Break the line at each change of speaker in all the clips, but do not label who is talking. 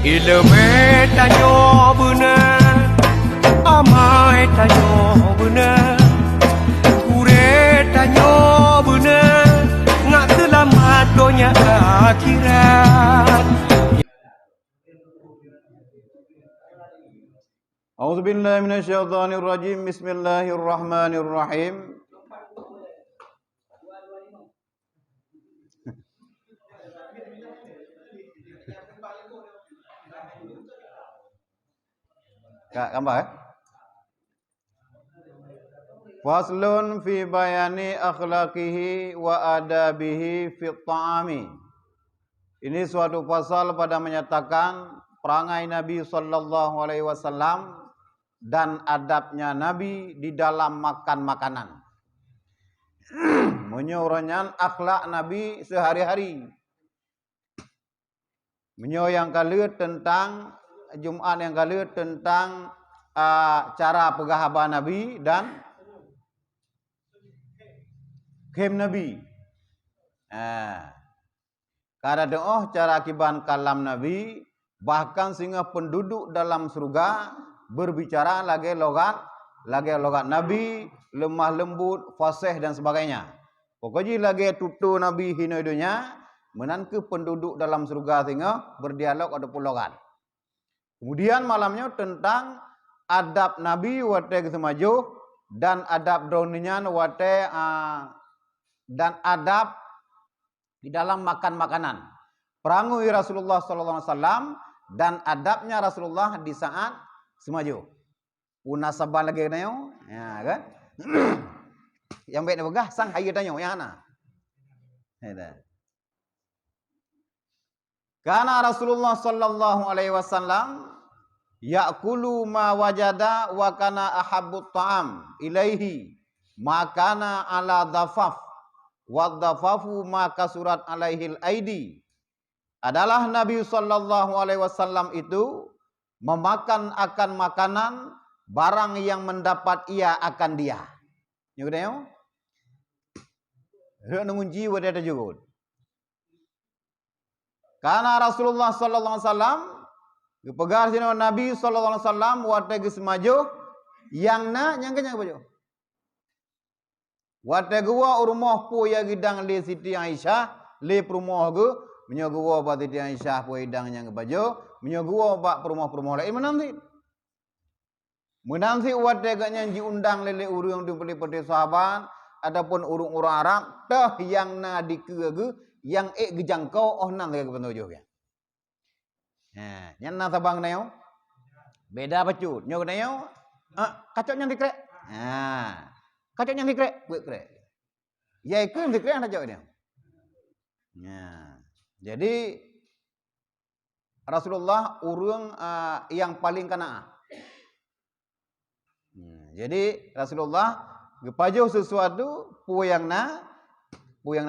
Ilme tanyo benar, amai tanyo benar, kure tanyo benar, ngak selamat dunia akhirat.
A'udzubillahi minasyaitonirrajim. Bismillahirrahmanirrahim. Kak gambar Faslun fi bayani akhlaqihi wa adabihi fi ta'ami. Ini suatu pasal pada menyatakan perangai Nabi sallallahu alaihi wasallam dan adabnya Nabi di dalam makan makanan. Menyorongkan akhlak Nabi sehari-hari. Yang kali tentang Jumat yang kali tentang cara pegahaban Nabi dan kem Nabi. Kada doa cara kiban kalam Nabi, bahkan sehingga penduduk dalam surga berbicara lagi logat Nabi, lemah lembut, fasih dan sebagainya. Pokoknya lagi tutu Nabi hina dunia, menanke penduduk dalam surga sehingga berdialog ada logat. Kemudian malamnya tentang adab Nabi wate kesemajuh dan adab droninya wate dan adab di dalam makan makanan. Perangui Rasulullah sallallahu alaihi wasallam dan adabnya Rasulullah di saat semaju. Munasabah lagi nayo, ya kan? Yang baik begah sang hayu tanyo yang ana. Karena Rasulullah sallallahu alaihi wasallam ya'kulu ma wajada wa kana ahabbut ta'am ilaihi ma kana ala dhafaf wa dhafafu ma kasurat alaihil aidi. Adalah Nabi sallallahu alaihi wasallam itu memakan akan makanan barang yang mendapat ia akan dia. Nyu kedayo? Re ngunji wada juga. Karena Rasulullah sallallahu alaihi wasallam pegar sini Nabi sallallahu alaihi wasallam wate gesemajo yang na nyangkanya bajo. Wate gua rumah pu ya gidang le Siti Aisyah le rumah ge menyogo ba Siti Aisyah pu idang nyang bajo menyogo ba rumah lain menanti wate ga nyanji undang lele urang di peli sahabat adapun urung-urang Arab tah yang na dikege yang gejangkau oh nang ke pentojo ya. Nyan na tabang nayo. Beda bacut. Nyo nayo. Kacok nyang dikrek. Kacok nyang dikrek, buat krek. Ya ikut dikrek ana jauh dia. Jadi Rasulullah urang yang paling kena. Jadi Rasulullah gepajo sesuatu puyang na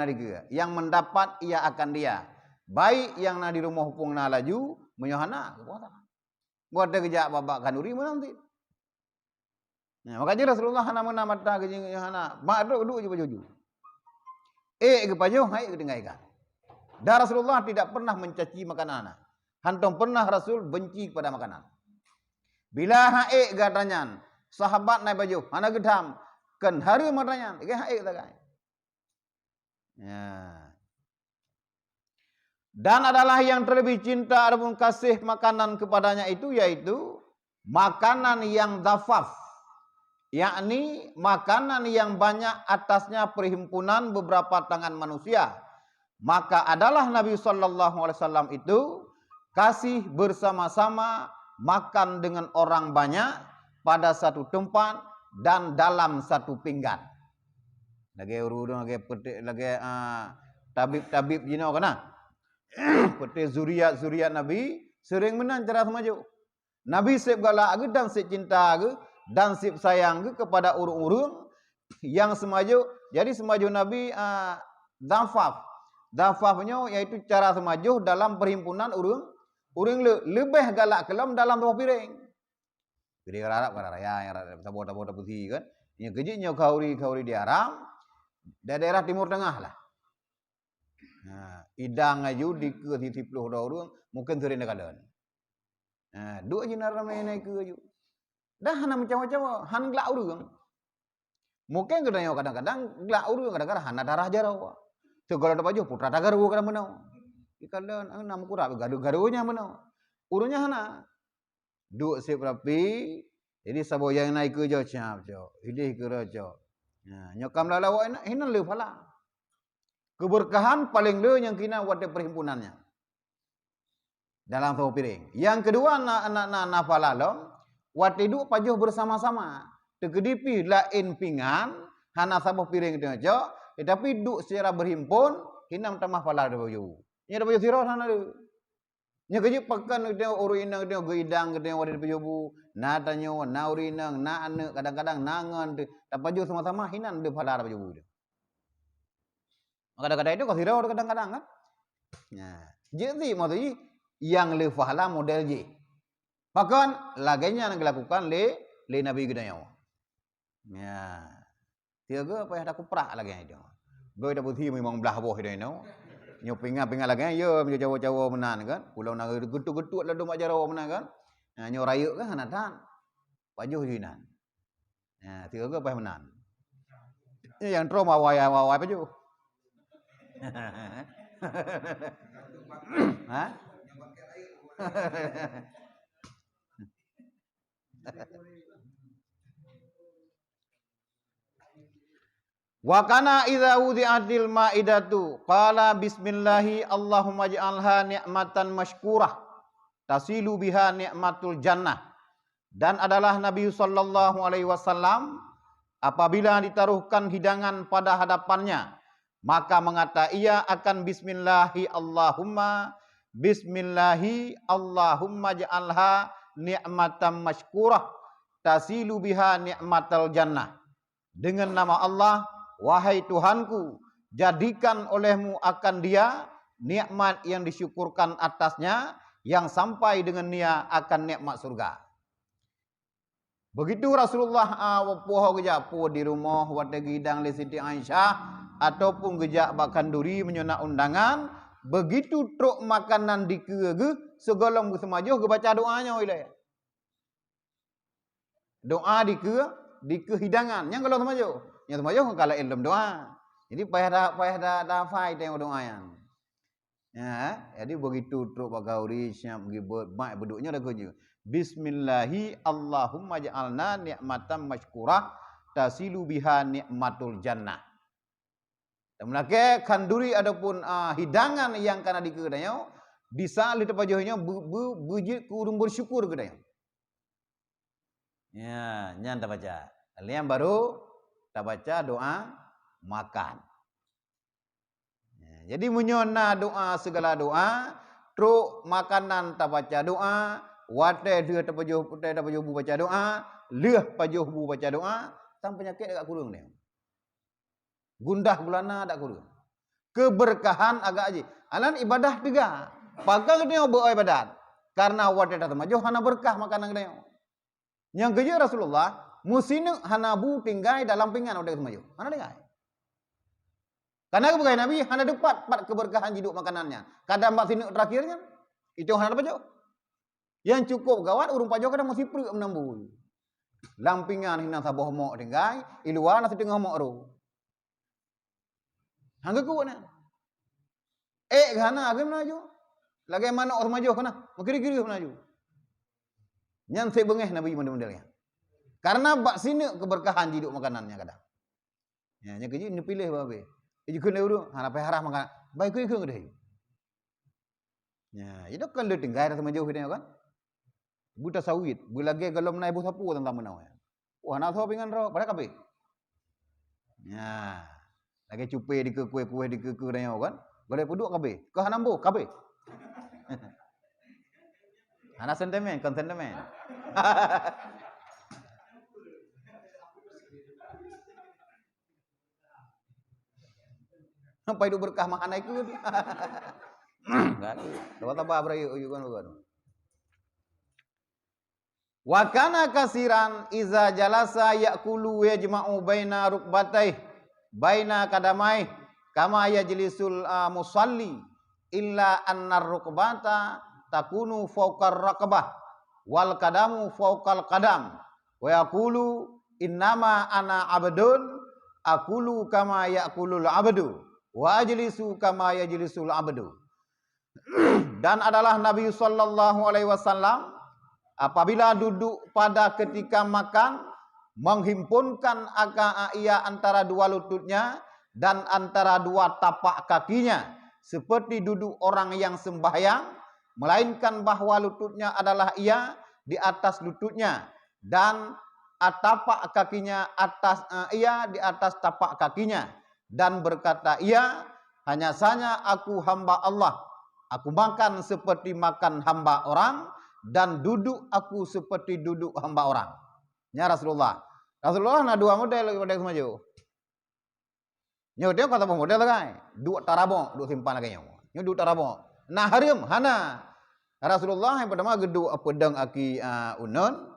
diga. Yang mendapat ia akan dia. Baik yang na di rumah hupung na laju menyohana kekuatan. Buat dia kejak babak kanuri menanti. Makanya Rasulullah hana menamata kejing yohana. Mak duduk je baju. Kepajo hai ketingaikan. Dan Rasulullah tidak pernah mencaci makanan. Hantum pernah Rasul benci kepada makanan. Bila hae gadanyan sahabat naik baju hana gedam kan hari matanya hae tagai. Dan adalah yang terlebih cinta ataupun kasih makanan kepadanya itu yaitu makanan yang dhafaf, yakni makanan yang banyak atasnya perhimpunan beberapa tangan manusia. Maka adalah Nabi sallallahu alaihi wasallam itu kasih bersama-sama makan dengan orang banyak pada satu tempat dan dalam satu pinggan. Lagi urut lagi petik lagi tabib jino kana. Peti zuriat Nabi sering menang cara semaju. Nabi sip galak ke dan sip cinta ke dan sip sayang ke kepada urung-urung yang semaju. Jadi semaju Nabi dhafaf. Dhafafnya yaitu cara semaju dalam perhimpunan urung lebih galak kelam dalam dua piring. Piring Arab kan raya yang tabur-tabur putih kan. Yang kejinya kauri di Arab daerah Timur Tengah lah. Idang aju di ke 30 orang mungkin sering dekadan. Duk je nak ramai naik ke je. Dah hana macam-macam, han gelak urang. Mungkin kadang-kadang gelak urang, kadang-kadang hana darah jarau. Segala dapat je putra tagar ru kadang menau. Ikala nam kurap garu-garunya menau. Urungnya hana. Duk sip rapi. Jadi sabo yang naik ke je cap je. Hilih ke raja. Nyokam lawak enak hinan le pala. Keberkahan paling le yang kina wate perhimpunannya. Dalam tahu piring. Yang kedua na pala lo. Wate duk pajuh bersama-sama. Tegedipi lain pingan. Hana sabuh piring itu aja. Tetapi duk secara berhimpun. Hinam tamah pala ada baju. Ini ada baju sirah sana le. Nya kerja pakan kita uru inang kita geidang kita wadah pejobu na tanyo na uru inang na ane kadang-kadang nangan tu dapat jo sama-sama hinan de pala ada pejobu dia. Kadang-kadang itu kasih rawat kadang-kadang kan. Nah, jadi maksudnya yang le pahala model je. Pakan laganya yang dilakukan le Nabi kita yang. Ya. Tiaga apa yang ada kuprak lagi itu. Gue dah putih memang belah boh itu no. Nyo pingat-pingat lagi ya menjadi cawa-cawa menan kan. Pulau nak getuk-getuk lah domak jarawa menan kan. Nyo rayuk kan hanatan. Pajuh jinan. Ya, tiga ke apa menan. Yang tro mawai-mawai pajuh. Ha? Wa kana idza wudi'atil ma'idatu qala bismillahi Allahumma ij'alha ni'matan mashkurah tasilu biha ni'matul jannah. Dan adalah Nabi sallallahu alaihi wasallam apabila ditaruhkan hidangan pada hadapannya maka mengata ia akan bismillahi Allahumma ij'alha ni'matan mashkurah tasilu biha ni'matul jannah. Dengan nama Allah, wahai Tuhanku, jadikan olehmu akan dia nikmat yang disyukurkan atasnya, yang sampai dengan dia akan nikmat surga. Begitu Rasulullah poho gejak po di rumah wate gidang le Siti Aisyah ataupun gejak bakan duri menyona undangan, begitu truk makanan dikege segolong semajuh ke baca doanya oleh. Doa dike hidangan yang kalau semajuh. Yang semajuh kalau ilmu doa. Jadi payah dah fai tengok doa yang. Ya, jadi begitu truk bagauri siap gibut mak beduknya dah kunju. Bismillahi Allahumma ja'alna ni'matan mashkurah tasilu biha ni'matul jannah. Dan melake kanduri adapun hidangan yang kana dikedayo bisa li tepajohnya bujit kurung bersyukur kedayo. Ya, nyan tak baca. Yang baru tak baca doa makan. Ya, jadi menyona doa segala doa, truk makanan tak baca doa, wate dia tak pajuh bu baca doa, leh pajuh bu baca doa, sang penyakit agak kurang dia. Gundah gulana tak kurang. Keberkahan agak aja. Alan ibadah juga. Pagang dia buat ibadat. Karena wate tak majuh hana berkah makanan dia. Yang kerja Rasulullah musinu hanabu tinggai dalam pinggan udah semayu. Mana tinggai? Karena keberkahan Nabi hana dapat keberkahan hidup makanannya. Kadang mbak sinu terakhirnya itu hana dapat jo. Yang cukup gawat urung pajo kadang masih perlu menambul. Lampingan hina saboh mok tinggai, iluan nasi tengah mok ro. Hangga kuatnya. Hana agam maju. Lagi mana orang maju kana? Makiri-kiri maju. Yang saya bengeh Nabi model-modelnya. Karena bak sini keberkahan hidup makanannya kadang. Ya, nya kerja ni pilih babe. Iji kena urut, hana pe harah makan. Baik ku ikut gede. Ya, itu kan le tinggai dah semajau kita kan. Buta sawit, bulage galom nai bu sapu tentang menau. Wah, na tho pingan ro, pada kape. Ya. Lagi cupe di ke kue-kue di ke dah kan. Boleh puduk kape. Ke hanambo kape. Hana sentimen, sentimen. Sampai hidup berkah makan naik itu. Enggak. Dapat apa berayu bukan. Wa kana kasiran iza jalasa ya'kulu yajma'u baina rukbatai baina kadamai kama yajlisul musalli illa annar rukbata takunu fawqar raqabah wal qadamu fawqal qadam wa yaqulu innama ana abdun aqulu kama yaqulul abdu wa ajlisu kama yajlisul abdu. Dan adalah Nabi sallallahu alaihi wasallam apabila duduk pada ketika makan menghimpunkan ia antara dua lututnya dan antara dua tapak kakinya seperti duduk orang yang sembahyang, melainkan bahwa lututnya adalah ia di atas lututnya dan tapak kakinya ia di atas tapak kakinya, dan berkata ia, hanya saja aku hamba Allah, aku makan seperti makan hamba orang dan duduk aku seperti duduk hamba orang. Ya Rasulullah nak dua model pada semaju. Nyo dia kata model kan, dua tarabong, dua simpan lagi nyo dua tarabong. Nah harium hana Rasulullah yang pertama geduk pedang aki unun,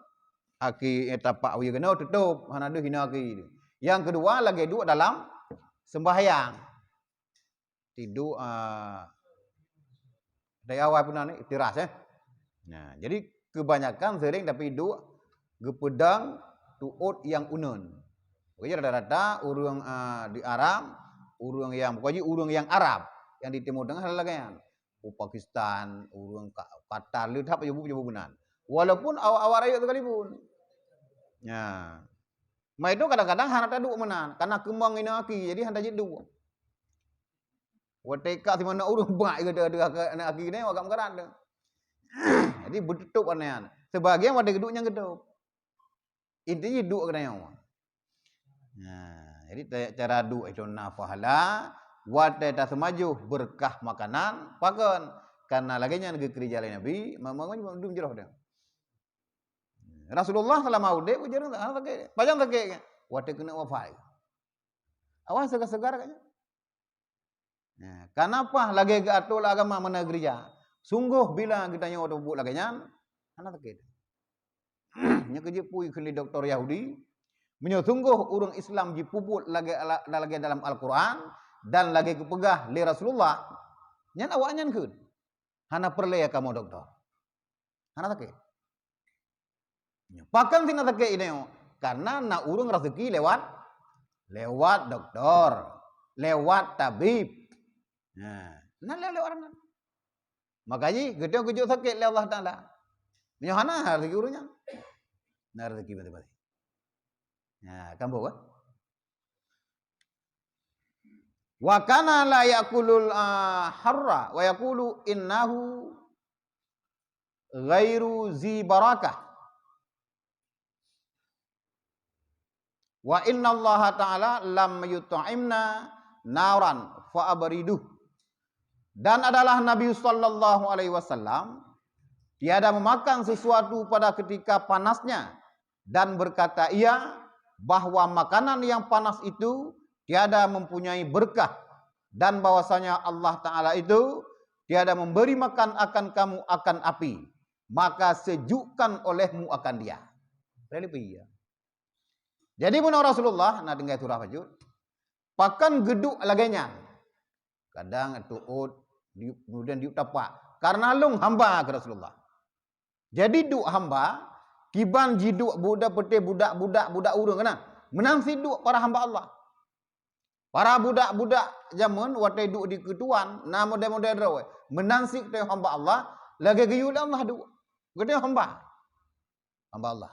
aki tapak wi kena tutup, hana ada hina aki. Yang kedua lagi duduk dalam sembahyang. Tidur dari awal pun ni tiras Nah, jadi kebanyakan sering tapi duduk gepedang tuut yang unun. Pokoknya rata-rata urang di Arab, urang yang pokoknya urang yang Arab yang di Timur Tengah lagi kan. Pakistan, urang Qatar, lihat apa jebuk-jebukan. Walaupun awak-awak rakyat sekalipun. Ya. Mai itu kadang-kadang hana taduk menan karena kembang ini aki jadi hana jedu. Wateka si mana urang baik ada aki ni agak mekaran dah. Jadi betutup anean. Sebagian wadah geduknya gedup. Intinya duk kadang. Nah, jadi cara duk itu nafahala, wadah tak semaju berkah makanan, pakan. Karena laginya negeri kerja lain Nabi, memang dum jeroh dia. Rasulullah selama udah ujar tak tak panjang tak wadah kena wafat. Awas segar-segar kayaknya. Nah, kenapa lagi gatul agama mana gereja? Sungguh bila kita nyawa tubuk laginya, anak tak nya kerja pui keli doktor Yahudi, menyungguh orang Islam dipuput lagi dalam Al-Quran dan lagi kepegah li Rasulullah. Nyan awak nyan keun. Hana perle kamu doktor. Hana tak pakan tina tak ini karena na urang rezeki lewat doktor, lewat tabib. Nah lewat orang. Makanya gedung sakit oleh Allah Taala. Nyohana rezeki urangnya. Nah rezeki bati-bati. Nah, kambo kan? Wa kana la yakulul harra wa yaqulu innahu ghairu zi barakah. Wa inna Allah Ta'ala lam yut'imna naran fa abriduh. Dan adalah Nabi sallallahu alaihi wasallam tiada memakan sesuatu pada ketika panasnya dan berkata ia bahwa makanan yang panas itu tiada mempunyai berkah dan bahwasanya Allah Ta'ala itu tiada memberi makan akan kamu akan api, maka sejukkan olehmu akan dia. Jadi menurut Rasulullah, nak dengar surah Fajr, pakan geduk laganya. Kadang tuut, kemudian diuk tapak. Karena lung hamba ke Rasulullah. Jadi duk hamba, kiban jiduk budak putih budak urang kena. Menangsi duk para hamba Allah. Para budak-budak zaman watai duk di ketuan, na model-model rawe. Menangsi ke hamba Allah, lagi geyul Allah duk. Gede hamba. Hamba Allah.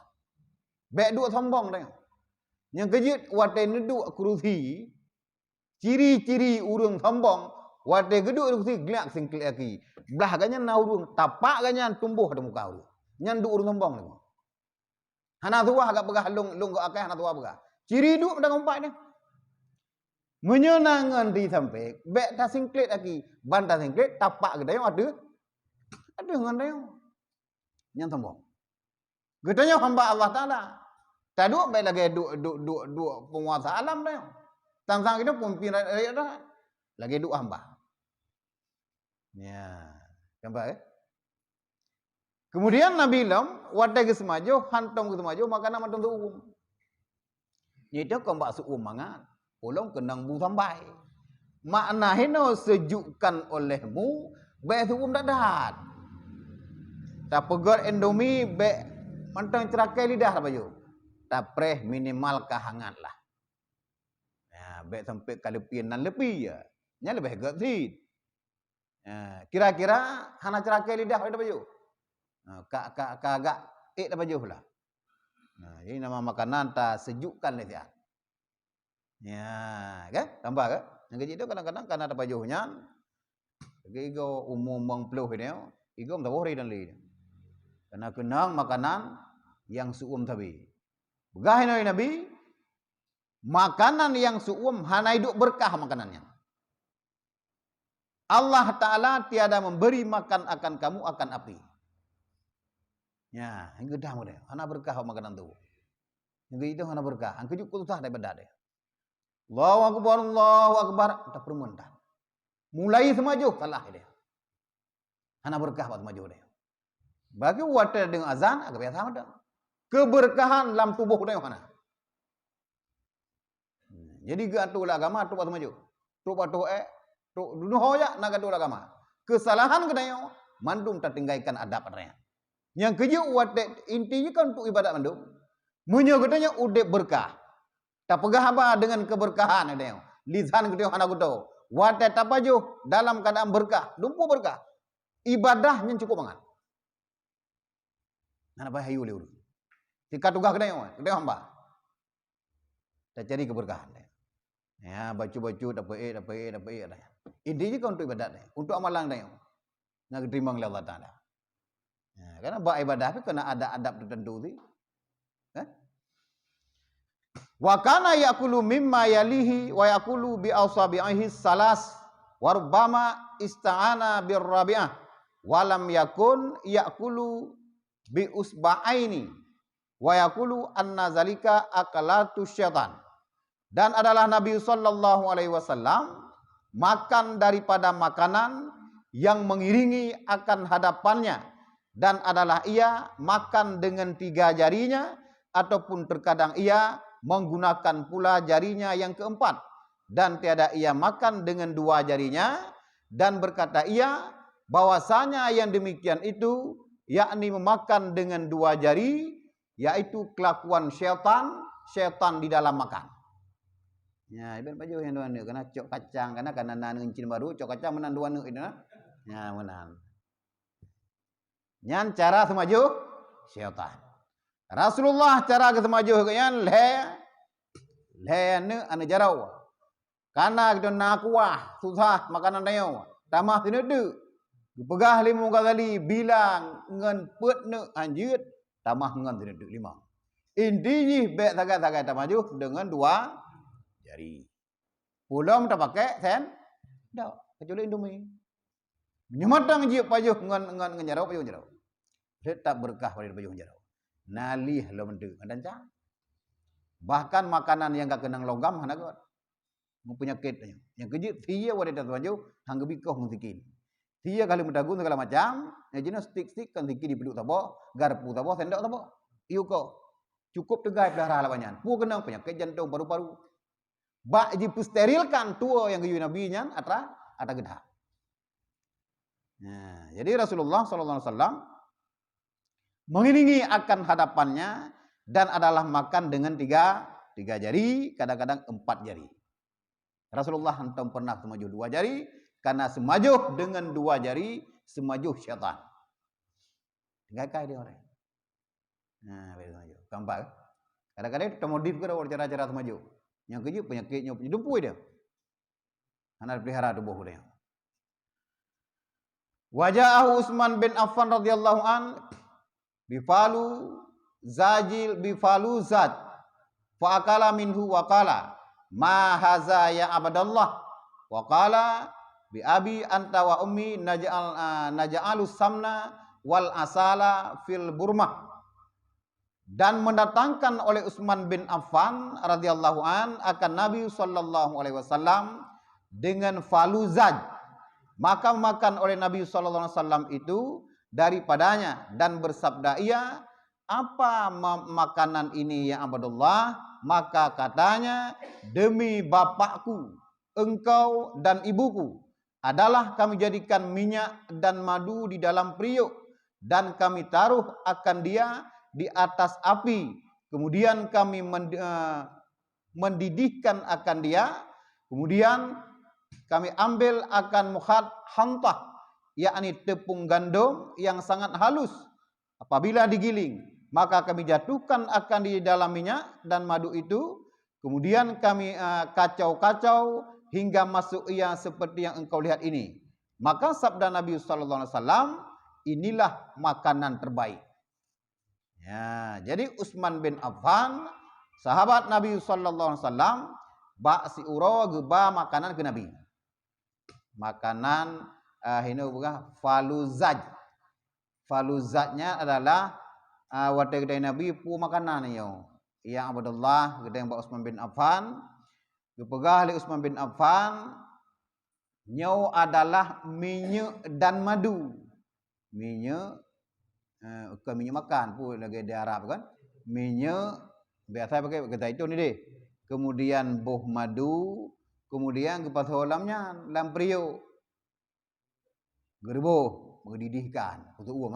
Baik duk sombong tengok. Yang kejut watai neduk kerusi, ciri-ciri urang sombong, watai geduk kerusi gelak singklik lagi. Belah ganyan na urang, tapak ganyan tumbuh di muka urang. Nyan duk urang sombong ni. Hana tua agak begah lung akai hana tua begah. Ciri duk pada ngompak ni. Menyenangan di sampai, bek ta singklik lagi, bantah singklik tapak gedai ada. Ada ngandai. Nyan sombong. Gedanya hamba Allah Taala. Tak duk baik lagi duk penguasa alam dah. Tang-tang kita pemimpin rakyat dah. Lagi duk hamba. Ya, nampak Kemudian Nabi lam wadai ke semajo, hantong ke semajo, makanan matang tu umum. Itu kau mbak suum mangan. Ulong kenang bu sampai. Makna hino sejukkan olehmu, baik tu umum tak dahat. Tak pegot Indomie be mentang cerakai lidah apa baju. Tak preh minimal kahangat lah. Ya, be sampai kalepian dan lebih ya. Nya lebih hegat sih. Ya, kira-kira hana cerakai lidah apa baju. Agak apa baju lah. Nah, ini nama makanan tak sejukkan dia. Ya, kan? Tambah kan? Yang kecil itu kadang-kadang karena ada bajunya. Igo umum mengpeluh ini, igo tak boleh dan lain. Karena kenang makanan yang suum tabi. Begah ini Nabi, makanan yang suum hana hidup berkah makanannya. Allah Ta'ala tiada memberi makan akan kamu akan api. Ya, yang gedah mu deh, hana berkah makanan tu. Yang itu hana berkah, yang kejuk kutusah daripada deh. Allahu Akbar, tak perlu mentah. Mulai semaju salah dia. Hana berkah buat semaju dia. Bagi water dengan azan agak biasa ada. Keberkahan dalam tubuh dia mana? Jadi gatu agama tu buat semaju. Tu buat tu dunuh ya nak gatu agama. Kesalahan kedai mandum tertinggalkan adab dia. Yang keju water intinya kan untuk ibadat mandum. Menyogotnya udep berkah. Tak pegah apa dengan keberkahan dia. Lisan kedai hana gatu. Wadah tapaju dalam keadaan berkah, lumpuh berkah. Ibadahnya cukup banget. Nak bahayu liur. Tika tugas kedai hamba. Tak cari keberkahan dia. Ya, baju-baju dapat dah. Intinya kan untuk ibadat dia, untuk amalan dia. Nak terima oleh Allah Taala. Ya, karena buat ibadah itu kena ada adab tertentu sih. Wa kana yaqulu mimma yalihi wa yaqulu bi asabihi salas wa rubbama ista'ana bir rabi'ah wa lam yakun yaqulu bi usba'aini wa yaqulu anna zalika akalatu syaitan. Dan adalah Nabi sallallahu alaihi wasallam makan daripada makanan yang mengiringi akan hadapannya, dan adalah ia makan dengan 3 jarinya ataupun terkadang ia menggunakan pula jarinya yang keempat, dan tiada ia makan dengan 2 jarinya, dan berkata ia bahwasanya yang demikian itu yakni memakan dengan 2 jari, yaitu kelakuan syaitan di dalam makan. Ya, ibarat baju yang 2 kena cok kacang, karena nan encin baru cok kacang menan 2 itu nah. Ya, menan. Nyan cara semaju syaitan. Rasulullah cara ke semaju keyan le ane jarau. Karena kita nak kuah susah makanan dia. Tamah sini tu. Pegah 5 kali bilang ngan pet ne anjut tamah ngan sini tu 5. Intinya be sagai-sagai tamaju dengan 2 jari. Pulang tak pakai sen. Dak, kecuali Indomie. Nyematang je paju ngan jarau paju jarau. Tak berkah pada paju jarau. Nalih lo mendu dan cang. Bahkan makanan yang gak kenang logam hana got. Mempunyai penyakit. Yang kejut dia wadah maju hangga bikoh mungkin. Dia kali mendagun segala macam, ya jenis stik-stik kan dikit di peluk tabo, garpu tabo, sendok tabo. Iu ko. Cukup tegai darah lawannya. Pu kenang penyakit jantung paru-paru. Bak dipusterilkan tua yang keyu Nabi nya ata gedah. Nah, jadi Rasulullah sallallahu alaihi wasallam mengiringi akan hadapannya dan adalah makan dengan 3 jari, kadang-kadang 4 jari. Rasulullah hentam pernah semaju 2 jari, karena semaju dengan 2 jari semaju syaitan. Tinggal kai dia orang. Nah, semaju. Gampang. Kadang-kadang kita modif ke cara-cara semaju. Yang keju penyakitnya lumpuh dia. Anak pelihara tubuh dia. Wajahu Utsman bin Affan radhiyallahu an bifalu zad fa akala minhu wa qala ma haza ya abadallah wa qala bi abi anta wa ummi naj'alus samna wal asala fil burmah. Dan mendatangkan oleh Utsman bin Affan radhiyallahu an akan Nabi sallallahu alaihi wasallam dengan faluzaj, maka makan oleh Nabi sallallahu alaihi wasallam itu daripadanya, dan bersabda ia, apa makanan ini ya Abdullah? Maka katanya, demi bapakku, engkau dan ibuku adalah kami jadikan minyak dan madu di dalam periuk, dan kami taruh akan dia di atas api. Kemudian kami mendidihkan akan dia. Kemudian kami ambil akan hantah, yakni tepung gandum yang sangat halus. Apabila digiling, maka kami jatuhkan akan di dalam minyak dan madu itu. Kemudian kami kacau-kacau hingga masuk ia seperti yang engkau lihat ini. Maka sabda Nabi sallallahu alaihi wasallam, inilah makanan terbaik. Ya, jadi Utsman bin Affan, sahabat Nabi sallallahu alaihi wasallam, bak si uro geba makanan ke Nabi. Makanan hina bukan faluzaj. Faluzajnya adalah wadah kedai Nabi pu makanan yo. Yang Abdullah kedai Mbak Utsman bin Affan, gepegah oleh Utsman bin Affan, nyo adalah minyak dan madu. Minyak bukan minyak makan pun lagi di Arab kan. Minyak biasa pakai zaitun ni deh. Kemudian buah madu, kemudian kepas holamnya lam periuk. Gerboh mendidihkan untuk uang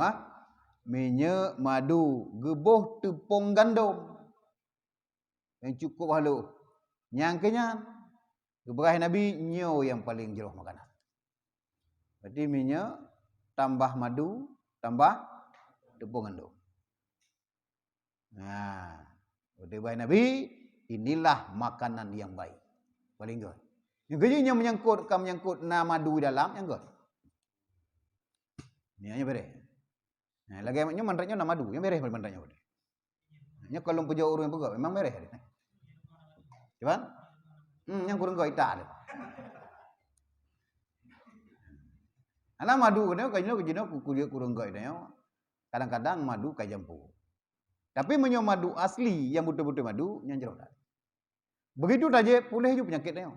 minyak madu, geboh tepung gandum. Yang cukup halu. Yang kenyang. Keberah Nabi nyo yang paling jeroh makanan. Berarti minyak tambah madu, tambah tepung gandum. Nah, keberah Nabi, inilah makanan yang baik. Paling good. Yang kejinya menyangkut madu dalam yang good. Ni hanya beres. Nah, lagi maknya mandranya nama madu, yang beres mandranya beres. Nya kalau puja urang yang pegawai memang beres. Cuman yang kurang kau itak. Anak madu kajino kuliah kurang kau itu. Kadang-kadang madu kai jampu. Tapi menyo madu asli yang betul-betul madu yang jeruk. Begitu saja pulih juga penyakitnya.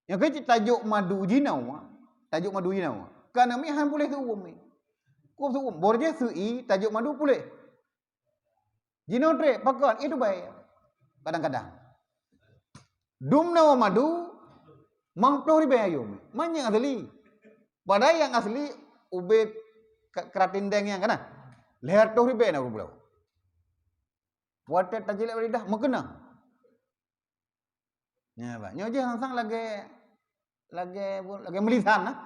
Yang kecil tajuk madu jinau. Karena mihan pulih ke umum. Kau tu borje sui tajuk madu pulih. Jinau tre pakan itu baik. Kadang-kadang. Dumna madu mangploh ribe ayum. Manya asli. Padahal yang asli ube keratindeng yang kana. Leher toh ribe na pulau. Watet tajilek lidah mekena. Ya, Pak. Nyo je hangsang lagi melisan nah.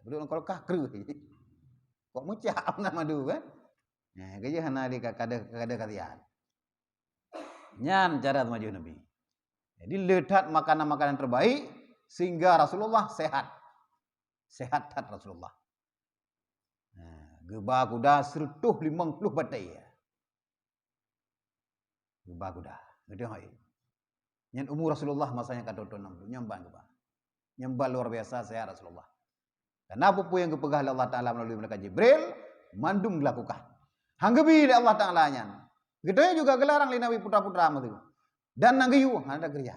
Belum kalau kakru. Kok mucak na madu kan? Nah, gaje hana di kada kalian. Nyan cara maju Nabi. Jadi lihat makanan-makanan terbaik sehingga Rasulullah sehat. Sehat Rasulullah. Nah, gebah kuda 150 batai. Gebah kuda. Gede hai. Nyan umur Rasulullah masanya ka 60 nyambang gebah. Nyambang luar biasa sehat Rasulullah. Karena apa yang kepegah Allah Taala melalui malaikat Jibril mandum dilakukan. Hanggebi Allah Taala nyan. Gedenya juga gelarang li Nabi putra-putra itu. Dan nanggeyu ada kerja.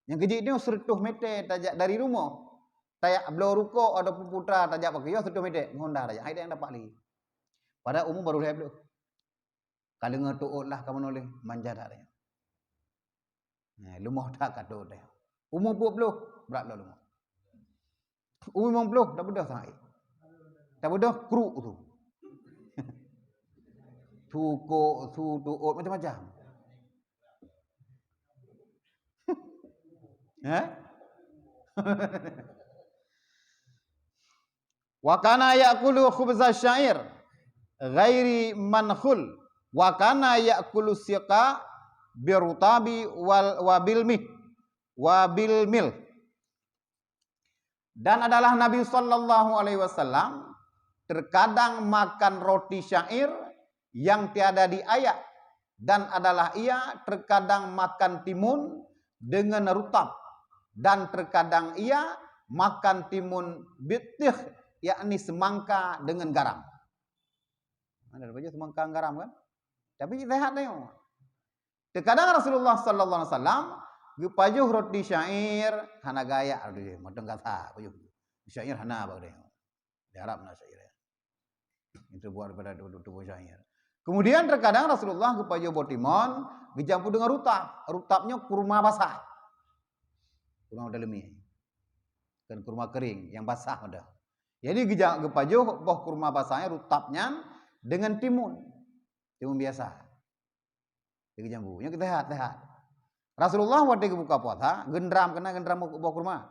Yang keji itu 100 meter tajak dari rumah. Tayak belau ruko ada putra tajak pakai yo 100 meter ngonda tajak. Ai yang dapat li. Pada umum baru lihat dulu. Kalau ngatuut lah kamu noleh manja dah dia. Nah, lumah tak kado dia. Umur 20 berat lah lumah. Umur 50 dah bedah sangat. Dah bedah kruk tu. Tukuk, tuut macam-macam. Wa kana ya'kulu khubza syair ghairi mankhul wa kana ya'kulu siqa birutabi wa bil mil. Dan adalah Nabi sallallahu alaihi wasallam terkadang makan roti syair yang tiada diayak, dan adalah ia terkadang makan timun dengan rutab, dan terkadang ia makan timun bitih, yakni semangka dengan garam. Ada baca semangka garam kan? Tapi sehat dia. Terkadang Rasulullah sallallahu alaihi wasallam gepajuh roti syair hana gaya dia, modeng kata pajuh. Syair hana apa dia. Di Arab na syair. Itu buat pada tubuh syair. Kemudian terkadang Rasulullah kepada botimon dicampur dengan rutab. Rutabnya kurma basah. Kurma udah lemi. Dan kurma kering yang basah udah. Jadi gejak gepajuh boh kurma basahnya rutapnya dengan timun. Timun biasa. Jadi jambu. Yang kita tehat. Rasulullah waktu buka puasa, gendram boh kurma.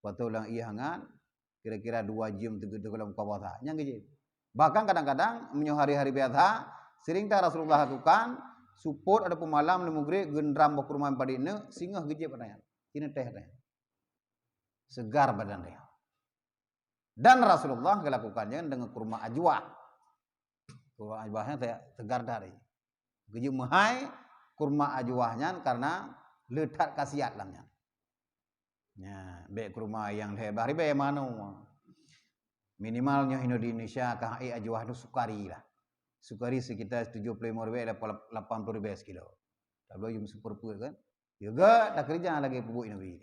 Waktu ulang iya hangat, kira-kira 2 jam 3 jam buka puasa. Yang gejek. Bahkan kadang-kadang menyo hari-hari biasa, sering tak Rasulullah lakukan, support ada pemalam lemugre gendram boh kurma pada ini, singgah gejek padanya. Ini teh teh. Segar badan dia. Dan Rasulullah melakukannya dengan kurma ajwa. Kurma ajwahnya tegar dari. Geju mahai kurma ajwahnya karena letak khasiat lamnya. Ya, be kurma yang hebat be mana? Minimalnya Indonesia KHI ajwah itu sukari lah. Sukari sekitar 75 ribu 80 ribu sekilo. Kalau yang super kan? Juga tak kerja lagi pupuk ini.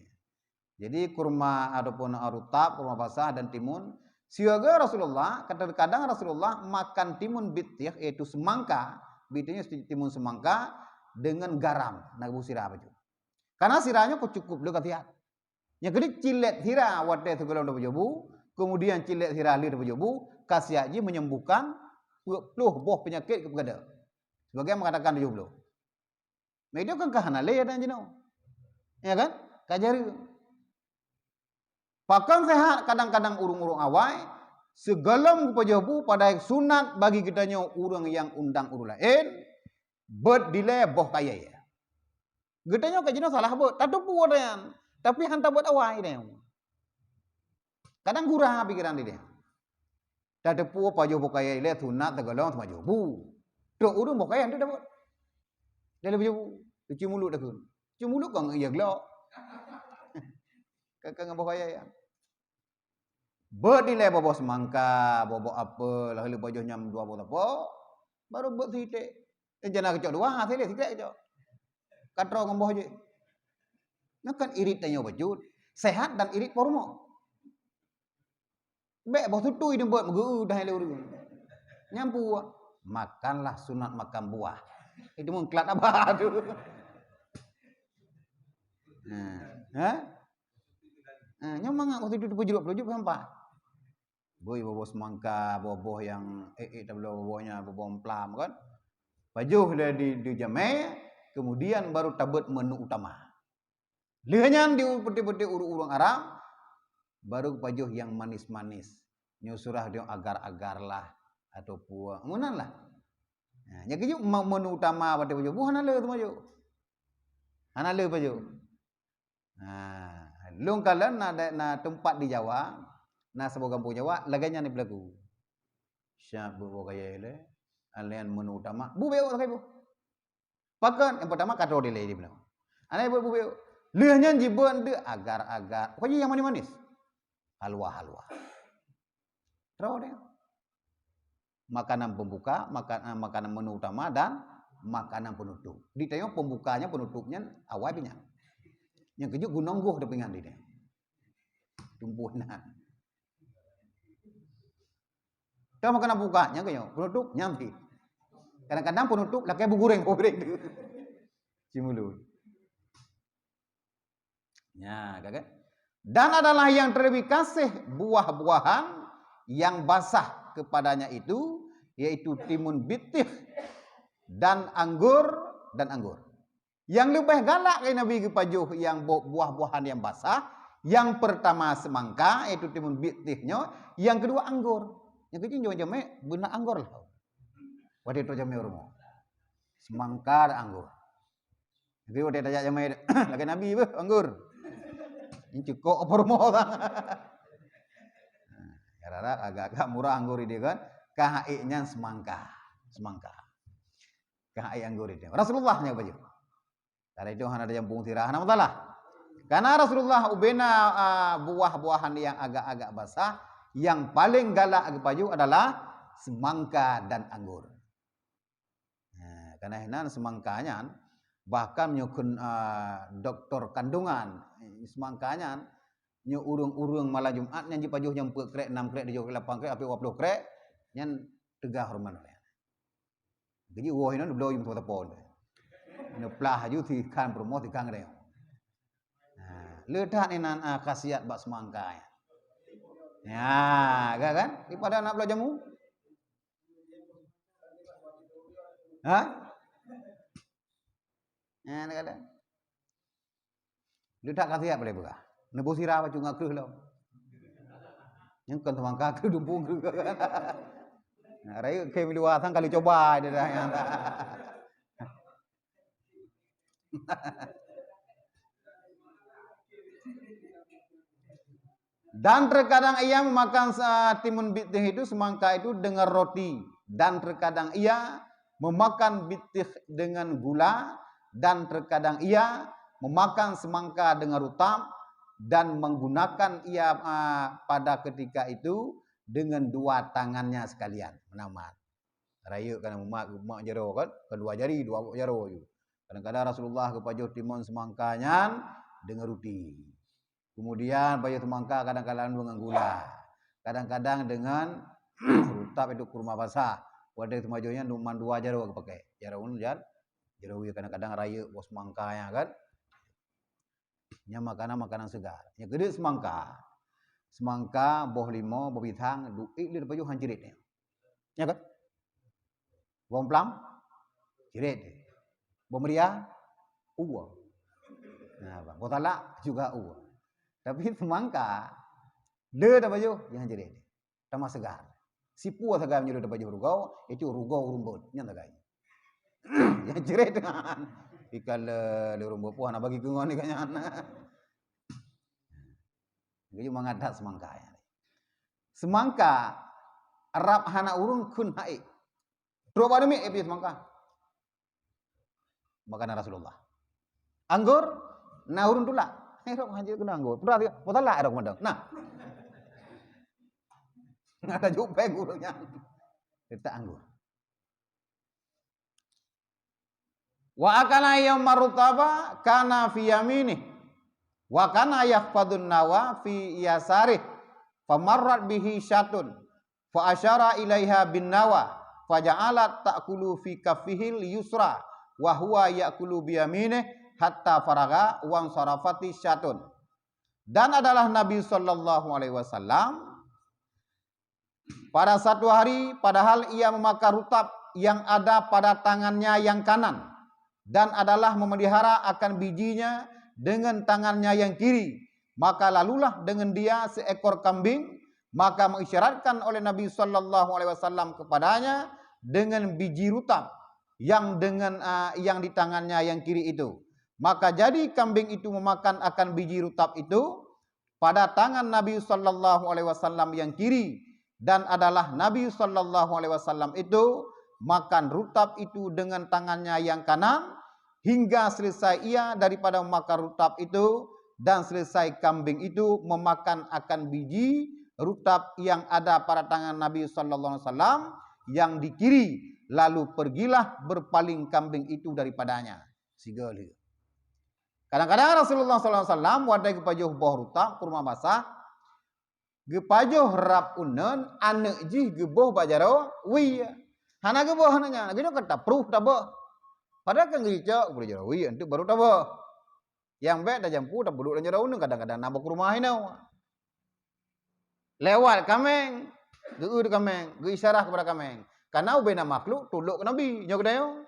Jadi kurma ataupun rutab, kurma basah dan timun. Siaga Rasulullah, kadang-kadang Rasulullah makan timun bitih, yaitu semangka. Bitihnya timun semangka dengan garam. Nagu sirah baju. Karena sirahnya kok cukup dekat hati. Yang kedua cilet sirah wadah segelam dapat jobu. Kemudian cilet sirah lir dapat jobu. Kasih haji menyembuhkan puluh boh penyakit kepada. Sebagai mengatakan 70. Media kan kahanale dan jenuh. Ya kan? Kajari. Pakan sehat kadang-kadang urung-urung awai. Segalam kepajabu pada sunat bagi kitanya urang yang undang urung lain. Berdile boh kaya ya. Kitanya kajina salah buat. Tak tupu ada. Tapi hantar buat awai dia. Kadang gurah pikiran dia. Tak tupu pajabu kaya ile sunat tegalam pajabu. Dok urung boh kaya dia dapat. Dia lebih jauh. Cuci mulut dah kun. Cuci mulut kan iya gelak. Kakak boh kaya ya. Berdilai bobo semangka, bobo apel, lalu baju nyam 2 apa, baru buat sidik. Jangan kecok 2, sidik kecok. Katro ngomboh je. Nak kan irit tanya baju, sehat dan irit pormo. Bek boh tutu ini buat megu dah leu. Nyampu. Makanlah sunat makan buah. Itu mengklat apa tu. Nyamang waktu itu pejujuk sampai. Boy bobo semangka, bobo yang tablo bobonya bobo plam kan. Pajuh dia di jamai, kemudian baru tabut menu utama. Lihanyan di peti-peti urung-urung Arab, baru pajuh yang manis-manis. Nyusurah dia agar-agar lah atau puang. Munan lah. Nah, yang keju menu utama pada pajuh, bukan le tu pajuh. Ana le pajuh. Nah, lung kalan na tempat di Jawa, na sebuah kampung Jawa, laganya ni berlaku. Siap bu kaya ile, alian menu utama, bu beo lagi bu. Pakan yang pertama katro dile di bilang. Anai bu beo. Lihannya jiban de agar-agar. Pokoknya yang manis-manis. Halwa-halwa. Terus dia. Makanan pembuka, makanan menu utama dan makanan penutup. Ditengok pembukanya penutupnya awalnya. Yang keju gunungguh depingan dia. Tumpunan. Kalau makanan bukanya kayo, penutup nyampi. Kadang-kadang penutup lah kayak bugureng tu. Cimulut. Ya, kan? Dan adalah yang terlebih kasih buah-buahan yang basah kepadanya itu, yaitu timun bitih dan anggur. Yang lebih galak dari Nabi kepajuh yang buah-buahan yang basah. Yang pertama semangka, yaitu timun bitihnya. Yang kedua anggur. Yang kecil jame benar anggur lah. Waktu itu jame rumah. Semangka dan anggur. Jadi waktu itu jame lagi Nabi anggur. Ini cukup apa rumah lah. Karena agak-agak murah anggur ini kan. KHI-nya semangka. KHI anggur ini. Rasulullah-nya baju. Karena itu ada yang pung tirah. Karena Rasulullah ubena buah-buahan yang agak-agak basah. Yang paling galak baju adalah semangka dan anggur. Nah, karena ini semangkanya bahkan nyukun doktor kandungan semangkanya nyu urung-urung malam Jumat nyanyi pajuh yang 4 krek 6 krek 7 krek 8 krek api 20 krek nyan tegah hormat. Jadi wah ini belum yang telepon. Ini pelah ju ti kan promo ti kang reo. Nah, ledak ni nan khasiat bak semangka ya. Ya, kan? Daripada nak belajar jamu. Hah? Ya, kadang. Dia tak kasih apa boleh buka. Nebo sirah apa cunga ke lo. Yang kan teman kaki dumpung ke kan. Nah, raya ke luar sang kali coba dia dah yang. Dan terkadang ia memakan timun bitih itu semangka itu dengan roti, dan terkadang ia memakan bitih dengan gula, dan terkadang ia memakan semangka dengan rutab, dan menggunakan ia pada ketika itu dengan dua tangannya sekalian menamat. Raya kan mak jaro kan, kedua jari dua jaro ju. Kadang-kadang Rasulullah kepajuh timun semangkanya dengan roti. Kemudian baju semangka kadang-kadang dengan gula, kadang-kadang dengan rutab itu kurma basah. Wadah semajunya cuma dua jaro aku pakai. Jaro kadang-kadang raya bos semangkanya kan. Nya makanan segar. Yang gede semangka. Semangka boh limo, boh bithang, duit lir baju hancirit. Ya kan? Bom plam, cirit. Bom meriah, uwa. Nah, bom talak juga uwa. Tapi semangka, dia dah baju yang jadi ini, tambah segar. Sipu segar menjadi baju rugau, itu rugau rumput, yang tak gaya. Yang cerai dengan ikan le rumput puan bagi kengon ni kanya. Jadi mengadat semangka ya. Semangka Arab hana urung kun haik. Terus pada mi epi semangka. Makanan Rasulullah. Anggur, na urung tulak. Rok haji kena anggur. Pernah dia, botalak rok mandang. Nah. Ada jumpa gurunya. Kita anggur. Wa akala yawm marutaba kana fi yaminih. Wa kana yahfadun nawa fi yasarih. Famarrat bihi syatun. Fa asyara ilaiha bin nawa. Faja'alat ta'kulu fi kaffihil yusra. Wa huwa ya'kulu bi yaminih. Hatta faraga wan sarafati syatun. Dan adalah Nabi SAW pada satu hari, padahal ia memakan rutab yang ada pada tangannya yang kanan, dan adalah memelihara akan bijinya dengan tangannya yang kiri. Maka lalulah dengan dia seekor kambing, maka mengisyaratkan oleh Nabi SAW kepadanya dengan biji rutab yang yang di tangannya yang kiri itu. Maka jadi kambing itu memakan akan biji rutab itu pada tangan Nabi SAW yang kiri, dan adalah Nabi SAW itu makan rutab itu dengan tangannya yang kanan hingga selesai ia daripada memakan rutab itu, dan selesai kambing itu memakan akan biji rutab yang ada pada tangan Nabi SAW yang di kiri, lalu pergilah berpaling kambing itu daripadanya. Sigali. Kadang-kadang Rasulullah SAW wadai kepajuh boh rutab kurma basah, gepajuh rap unen anek jih geboh bajaro wi. Hana geboh hananya, gino kata proof tabah. Padahal kan gereja boleh jaro wi untuk baru tabah. Yang baik dah jampu dah buduk dan jaro unen kadang-kadang nambah ke rumah hinau. Lewat kameng, geur kameng, ge isyarah kepada kameng. Karena ubena makhluk tuluk ke Nabi, nyok dayo.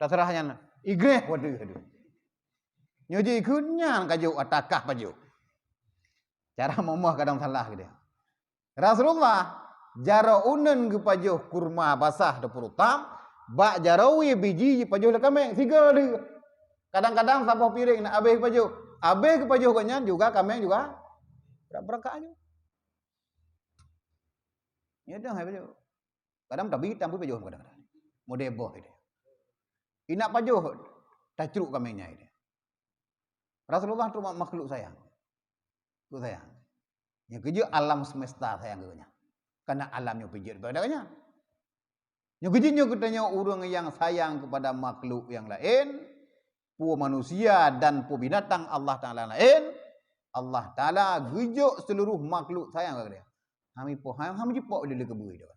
Tak serahnya. Igreh waduh. Nyoji kunyan kaju atakah baju. Cara momah kadang salah dia. Rasulullah jaro unen ke pajuh kurma basah de purutam, bak jarawi biji pajuh de kameng tiga dia. Kadang-kadang sampah piring nak habis pajuh. Habis ke pajuh kanyan juga kameng juga berangkat aja. Ya dah hai pajuh. Kadang tak bitam pun pajuh kadang-kadang. Modeboh dia. Inak pajuh tacruk kamengnya dia. Rasulullah itu makhluk sayang. Makhluk sayang. Yang kerja alam semesta sayang kerja. Karena alamnya pijit padanya. Yang kerjanya katanya orang yang sayang kepada makhluk yang lain, pu manusia dan pu binatang Allah Taala lain, Allah Taala gejuk seluruh makhluk sayang kepada dia. Kami po kami jipok dia kebui dia.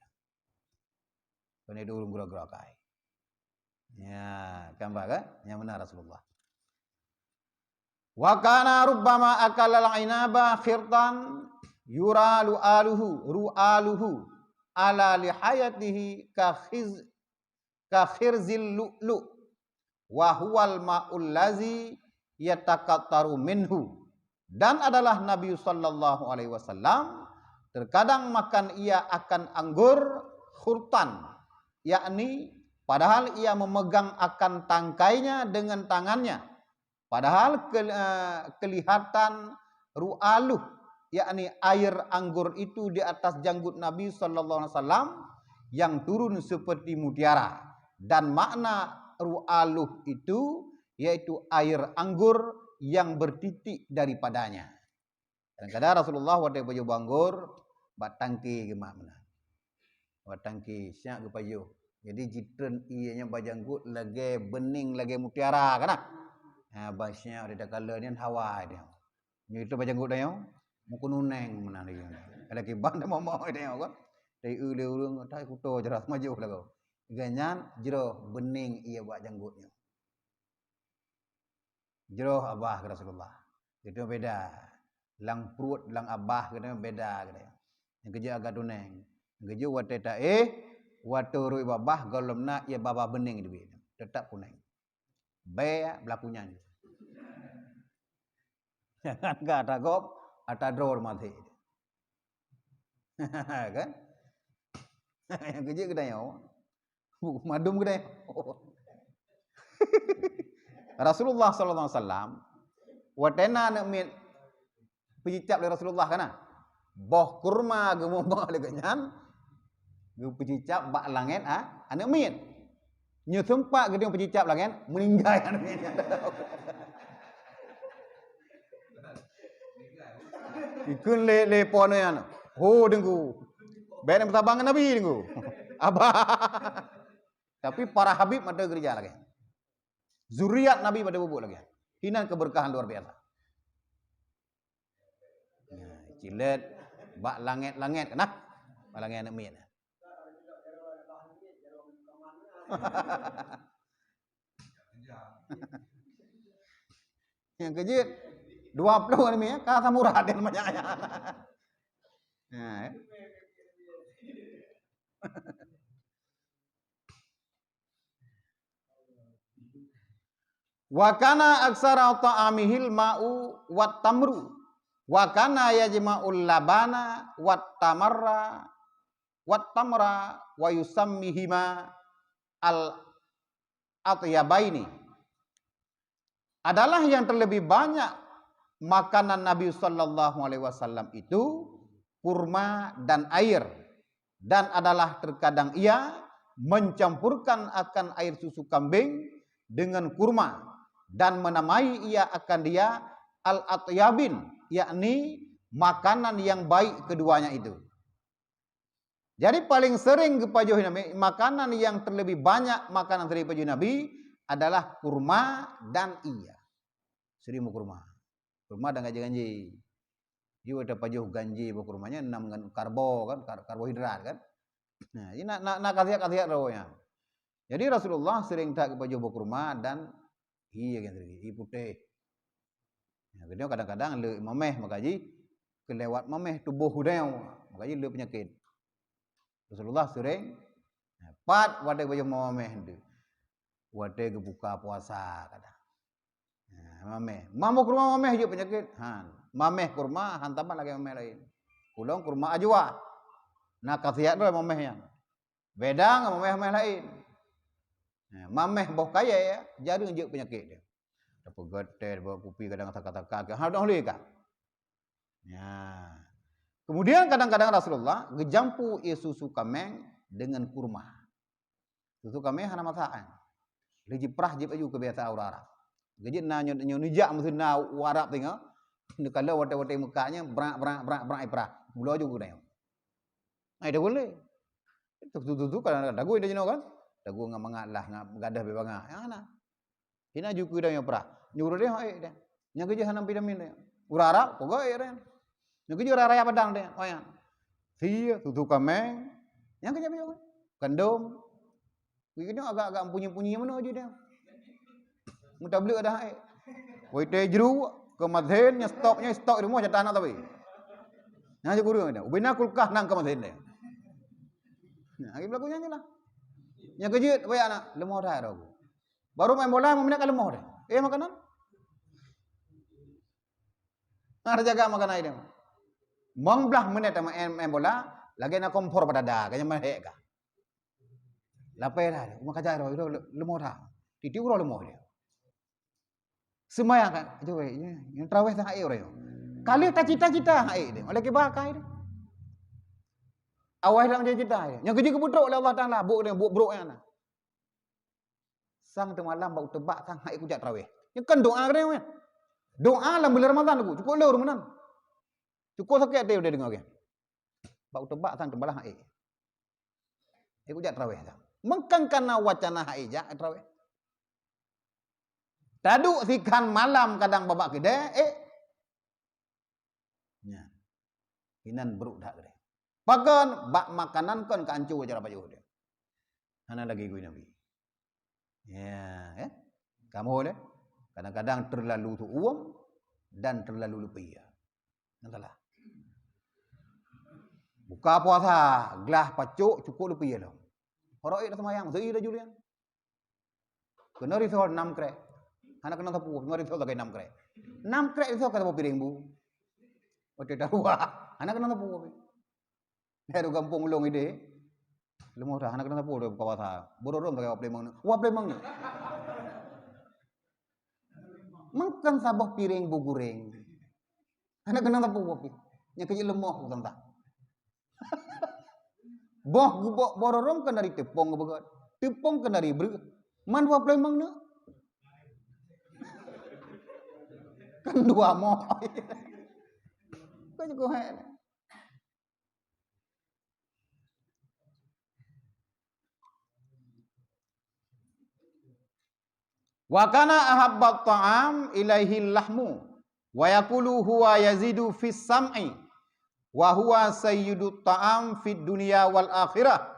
Karena itu orang gerak-gerak kai. Ya, gambar kan? Yang benar Rasulullah. Wa kana rubbama akala al-inaba khirtan yuralu aluhu ru'aluhu ala lihayatihi ka khirzil lu'lu wa huwal ma'ul lazi yatakattaru minhu. Dan adalah Nabi sallallahu alaihi wasallam terkadang makan ia akan anggur khurtan, yakni padahal ia memegang akan tangkainya dengan tangannya, padahal kelihatan ru'aluh, yakni air anggur itu di atas janggut Nabi sallallahu alaihi wasallam yang turun seperti mutiara. Dan makna ru'aluh itu yaitu air anggur yang bertitik daripadanya. Kadang-kadang Rasulullah waktu baju banggur bat tangki ke mana? Bat tangki siap ke baju. Jadi jitren ianya bajanggut lagi bening lagi mutiara kan? Ha basnya ada kala ni hawa dia. Ni itu bajanggut dia. Muka nuneng mana lagi. Ada kiban dah mau dia kan. Dari ulung tai kuto jeras maju lah kau. Ganyan jero bening ia buat janggutnya. Jero abah ke Rasulullah. Itu beda. Lang perut, lang abah kena beda kena. Yang kerja agak tuneng. Yang kerja wate tak wate rui babah golomna ia baba bening duit. Tetap kuneng. Bae berlakunya. Jangan enggak ada gop, ada dror mati. Kan? Yang kerja kedai madum kedai. Rasulullah sallallahu alaihi wasallam watena nak mit pejicap dari Rasulullah kana. Boh kurma gemomong ada ganyan. Ge pejicap bak langit anak mit. Nyu tempat gedung pejicap langit meninggal anak mit. Ikun le pon yan. Ho dengku. Ben bertabang Nabi dengku. Abah. Tapi para habib ada gereja lagi. Zuriat Nabi pada bubuk lagi. Hinan keberkahan luar biasa. Nah, cilet bak langit-langit kena. Bak langit anak mit. Yang kejut 20 ni kata murah dia namanya. Nah. Wa kana aksara ta'amihil ma'u wat tamru wa kana yajma'ul labana wat tamra wa yusammihima al atyabaini. Adalah yang terlebih banyak makanan Nabi sallallahu alaihi wasallam itu kurma dan air, dan adalah terkadang ia mencampurkan akan air susu kambing dengan kurma dan menamai ia akan dia al-atyabin, yakni makanan yang baik keduanya itu. Jadi paling sering kepada Nabi, makanan yang terlebih banyak makanan dari Nabi adalah kurma dan ia. Sering kurma. Kurma dan ganji-ganji. Dia ada pajuh ganji kurmanya 6 dengan karbo kan, karbohidrat kan. Nah, ini nak khasiat-khasiat rohnya. Jadi Rasulullah sering tak kepada kurma dan iya kan tadi, putih. Ya, kadang-kadang le mameh makaji kelewat mameh tubuh dia, makaji le penyakit. Rasulullah sering pat wade baju mameh tu. Wade ke buka puasa kadang. Ya, mameh. Mamu kurma mameh je penyakit. Mameh kurma hantaman lagi mameh lain. Pulang kurma ajwa. Nak khasiat dia mamehnya. Beda dengan mameh lain. Mameh boh kaya ya, jadi je penyakit dia. Dapat geter, bawa kupi kadang taka-taka, hal dah boleh kah? Ya. Kemudian kadang-kadang Rasulullah gejampu susu kambing dengan kurma. Susu kambing hana masakan. Lagi perah je baju kebiasaan orang Arab. Gaji nanya nijak mesti na Arab tengok. Kalau wate-wate mukanya berak perah. Mula juga dia. Ai dah boleh. Tu kadang-kadang dagu dia jenuh kan? Dagu ngam mangatlah ngam gadah be bangah. Yang ana. Hina juku dah yang perah. Nyuruh dia dia. Yang kerja hanam vitamin dia. Ura Arab pokok dia. Yang kerja raya padang dia. Oh ya. Sia tutu kameng. Yang kerja dia. Kandom. Begini agak-agak punyi-punyi mana aja dia. Muta beli ada ai. Woi teh jeru ke madhen nya stok rumah jatah anak tapi. Nah, je guru dah. Ubina kulkah nang kamu sini. Nah, lagi berlakunya je lah. Yang kejut, apa anak? Lemah dah aku. Baru main bola, mau minat lemah dah. Makanan? Ada jaga makanan ini. Mangbelah menit sama main bola, lagi nak kompor pada dah, kaya mahek ka. Lapai dah, rumah kajar itu lemah dah. Titi urang lemah dia. Semayang kan, itu yang terawih tak air orang. Kali tak cita-cita air dia, oleh kebakar dia. Awal dalam cita dia. Yang kerja kebutruk oleh Allah Taala, buk dia, buk bruk yang sang temalam bau tebak sang air kujak terawih. Yang kan doa dia. Doa lah bulan Ramadan tu, cukup lor menan. Cukup sakit dia udah dengar kan. Bau tebak sang tembalah air. Ikut jak tarawih dah. Mengkan kana wacana air jak tarawih. Taduk sikan malam kadang babak gede, nya. Inan beruk dak gede. Pakan bak makanan kan kancu cara baju dia. Hana lagi gue Nabi. Ya. Kamu deh. Kadang-kadang terlalu tu uang dan terlalu rupiah. Nantilah. Buka puasa, gelas pacuk cukup rupiah dah. Orang itu semayang, zai dah Julian. Kena risau 6 krek. Anak kena tapu, kena risau lagi 6 krek. 6 krek risau kata piring bu. Oke dah wah. Anak kena tapu. Dari kampung ulung ide. Lemah dah anak kena tapu dah buka puasa. Bodoh tak kau plemang ni. Wah plemang ni. Makan sabah piring bu goreng. Anak kena tapu kopi. Yang kecil lemah bukan tak. Boh gubok bororong kan dari tepung begat. Tepung kan dari ber. Man buat plemang ni. Kan dua moh. Kau juga hai. Wa kana ahabbat ta'am ilaihi lahmu wa yaqulu huwa yazidu fis sam'i wa huwa sayyidut ta'am fid dunya wal akhirah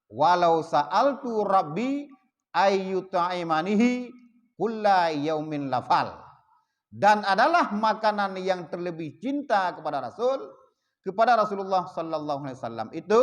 walau sa'altu rabbi ayyuta'imanihi kulla yaumin lafal. Dan adalah makanan yang terlebih cinta kepada Rasulullah sallallahu alaihi wasallam itu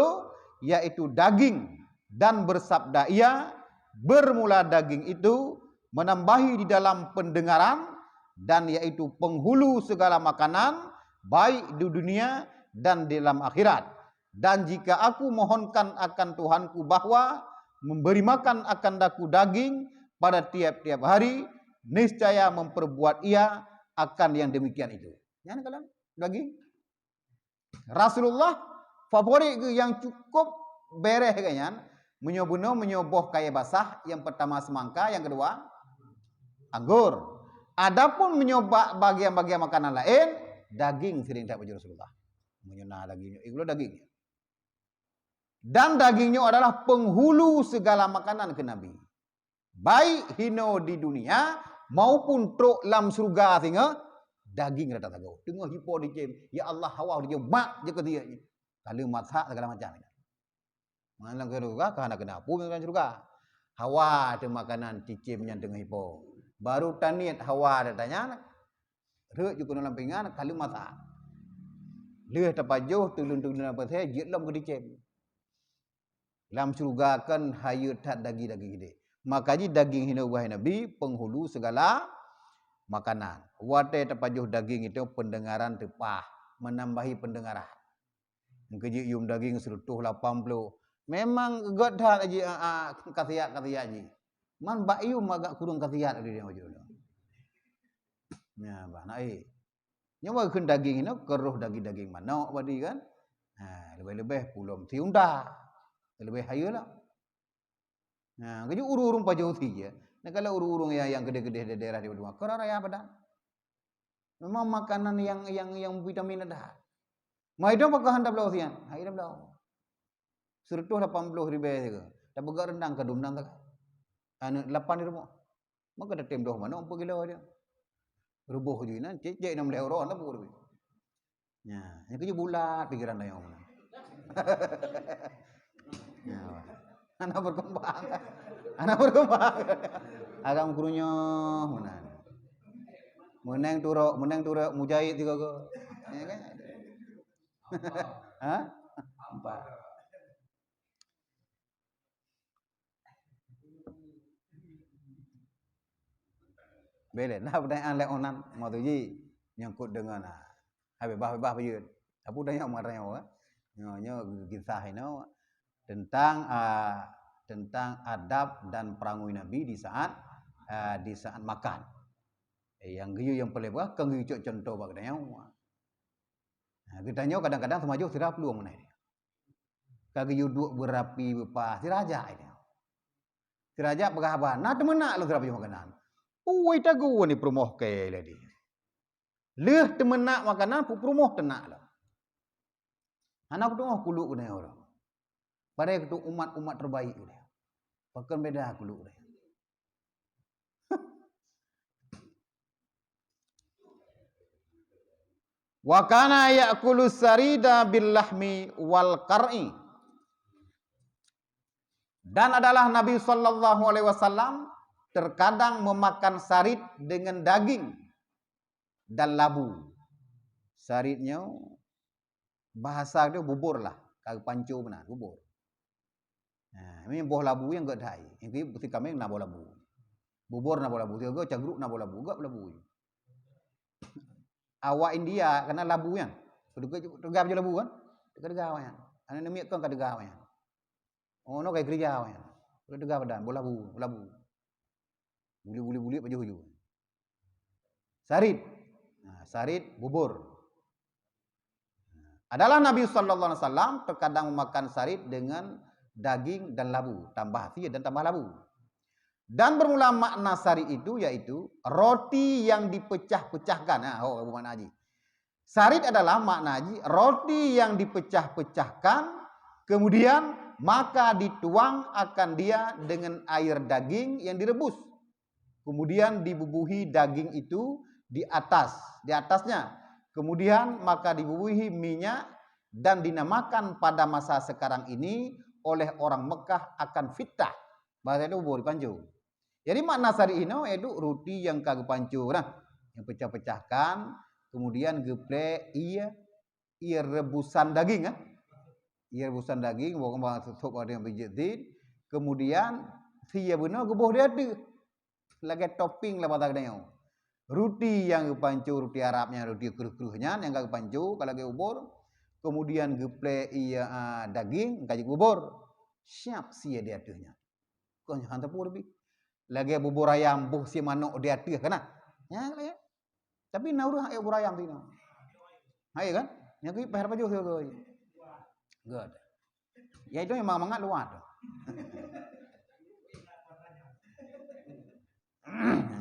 yaitu daging, dan bersabda ia, bermula daging itu menambahi di dalam pendengaran, dan yaitu penghulu segala makanan baik di dunia dan di dalam akhirat. Dan jika aku mohonkan akan Tuhanku bahwa memberi makan akan daku daging pada tiap-tiap hari, niscaya memperbuat ia akan yang demikian itu. Yang kalian daging Rasulullah favorit yang cukup bereh kayaknya, menyoboh kaya basah. Yang pertama semangka, yang kedua anggur. Adapun menyoba bagian-bagian makanan lain, daging sering tak baju Rasulullah. Menyena dagingnya, itu dagingnya. Dan dagingnya adalah penghulu segala makanan ke Nabi. Baik hino di dunia maupun truk lam surga sehingga daging rata tagau. Tengah hipo di jem, ya Allah hawa di jem mak je ketia ni. Kalau masak segala macam ni. Mengalang ke surga kana kena apu dengan surga. Hawa ada makanan cicimnya tengah hipo. Baru taniat hawa datanya. Rek juga dalam pinggan kalau masak. Leh tapajuh tulun-tulun apa saya jelam ke dicem. Lam surga kan hayu tak daging-daging gede. Makanya daging hina wahai Nabi penghulu segala makanan. Wate tapajuh daging itu pendengaran tepah, menambahi pendengaran. Keji yum daging serutuh 80. Memang god dah aji kasiat ji. Man bak yum agak kurung kasiat dia maju. Ya bah naik. Nyawa kun daging ini keruh daging-daging manok badi kan. Ha lebih-lebih pulum tiunda. Lebih hayulah. Nah, keju urung pajau ti je. Nah kalau urung yang gede-gede di daerah di rumah, kerana ya pada. Memang makanan yang vitamin ada. Mai dah pakai handap belau sian. Hai dah belau. Serutuh 80 ribu juga. Dah begar rendang ke dumnang tak. Anu 8 di rumah. Maka dah tem doh mana 4 kilo dia. Rubuh je nan, cek 6 euro tak pun. Ya, yang keju bulat pikiran dah yang mana. Ya. Anak berkembang. Agak gurunya mana. Meneng turuk mujahid juga ke. Ya kan? Hah? 4. Belen nah pertanyaan le onan mau tu ji nyangkut dengan habis-habis beuyeuh. Apa danya mareo nyo kisah ini tentang adab dan perangui Nabi di saat makan. Yang giyu yang paling bah kang giyu contoh bak danya. Kita nyo kadang-kadang semaju sirap luang mana. Kagi yu duk berapi bepa siraja ini. Siraja pagahaban nah temena lu sirap makanan. Uai tagu ni promoh ke ladi. Leh temena makanan pu promoh tenak lah. Anak tu kuluk ni orang. Pada itu umat terbaik dia. Pakai beda kuluk dia. Wa kana ya'kulu sarida bil lahmi wal qar'i. Dan adalah Nabi sallallahu alaihi wasallam terkadang memakan sarit dengan daging dan labu. Saritnya bahasa dia bubur lah, kag pancu benar, bubur. Ini boh labu yang gak dai. Ini putih kami nak boh labu. Bubur nak boh labu, tiga cagruk nak boh labu, gak labu. Awak India kena labu yang. Tegap je labu kan? Tegap kan. Ana nemiak kan tegap kan. Oh no kayak kerja kan. Tegap badan, boh labu. Buli-buli baju-baju. Sarit. Sarit bubur. Adalah Nabi sallallahu alaihi wasallam terkadang memakan sarit dengan daging dan labu, tambah sia dan tambah labu. Dan bermula makna sarit itu yaitu roti yang dipecah-pecahkan. Abu makna haji. Sarit adalah makna haji roti yang dipecah-pecahkan kemudian maka dituang akan dia dengan air daging yang direbus. Kemudian dibubuhi daging itu di atasnya. Kemudian maka dibubuhi minyak dan dinamakan pada masa sekarang ini oleh orang Mekah akan fitah. Bahasa itu bubur pancu. Jadi makna sari ini itu roti yang kagak pancu yang pecah-pecahkan, kemudian geple ia rebusan daging Ia rebusan daging bawa tutup ada yang bijitin, kemudian sia benar gebuh dia ada. Lagi topping lah pada kadang. Roti yang pancu, roti Arabnya, roti keruh-keruhnya yang kagak pancu kalau lagi ubur. Kemudian geple ia daging kaji bubur. Siap sia dia adanya. Kau hantar pun lebih. Lagi bubur ayam buh si manuk dia ada kan? Ya. Tapi naurah bubur ayam tu. Hai kan? Yang pergi baju tu. Good. Ya itu memang mangat luar tu.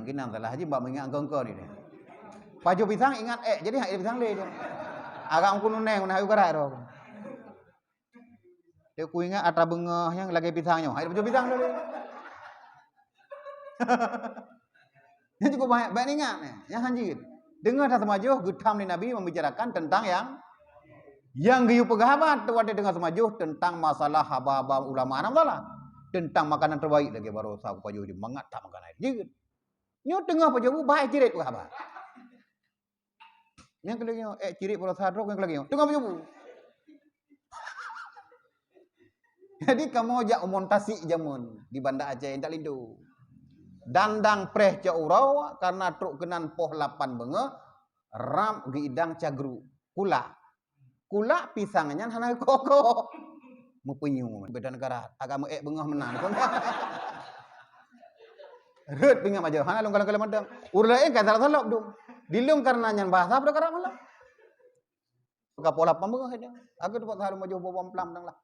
Mungkin salah haji mbak mengingat engkau ni dia. Paju pisang ingat jadi hak pisang le dia. Agak aku nuneng nak ugarai tu. Dia ku ingat ata bengah yang lagi pisangnya. Hak paju pisang tu. Dia cukup banyak ingat ni. Yang haji. Dengar tak semajuh gutam ni Nabi membicarakan tentang yang giyu pegahabat tu ada dengar semajuh tentang masalah haba-haba ulama anak salah. Tentang makanan terbaik lagi baru sahabat paju dia mangat tak makanan dia. Nyo tengah paju baik cirit pegahabat. Yang kelagi cirit pada sadrok yang kelagi tengah paju. Jadi kamu jak montasi jamun di Banda Aceh tak lindu. Dandang preh ca urau karena truk kenan poh 8 benga ram gidang cagru kula pisangnya hana koko mupenyu beda negara agama bengah menang kon red pingam aja hana long kalau madang urla kata salok dong dilung karena nyan bahasa perkara malah ka pola pambenga dia aku dapat harum maju bom plam dang lah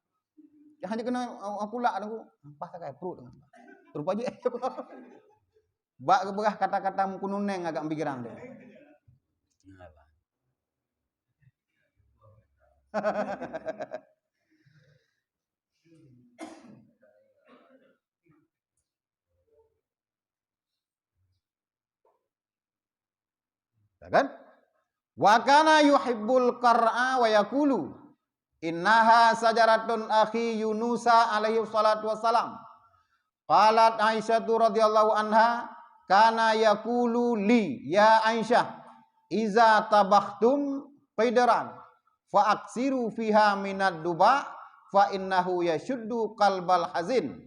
hanya kena pula aku pas kayak perut dengan rupa aja bak berah kata-kata kununeng agak pikiran dia. Kan? Wa kana yuhibbul qar'a wa yaqulu innaha sajaratun akhi Yunusa alaihi salatu wassalam. Qalat Aisyah radhiyallahu anha kana yaqulu li ya Aisyah iza tabakhtum paidaran fa aksiru fiha minad duba fa innahu yashuddu qalbal hazin.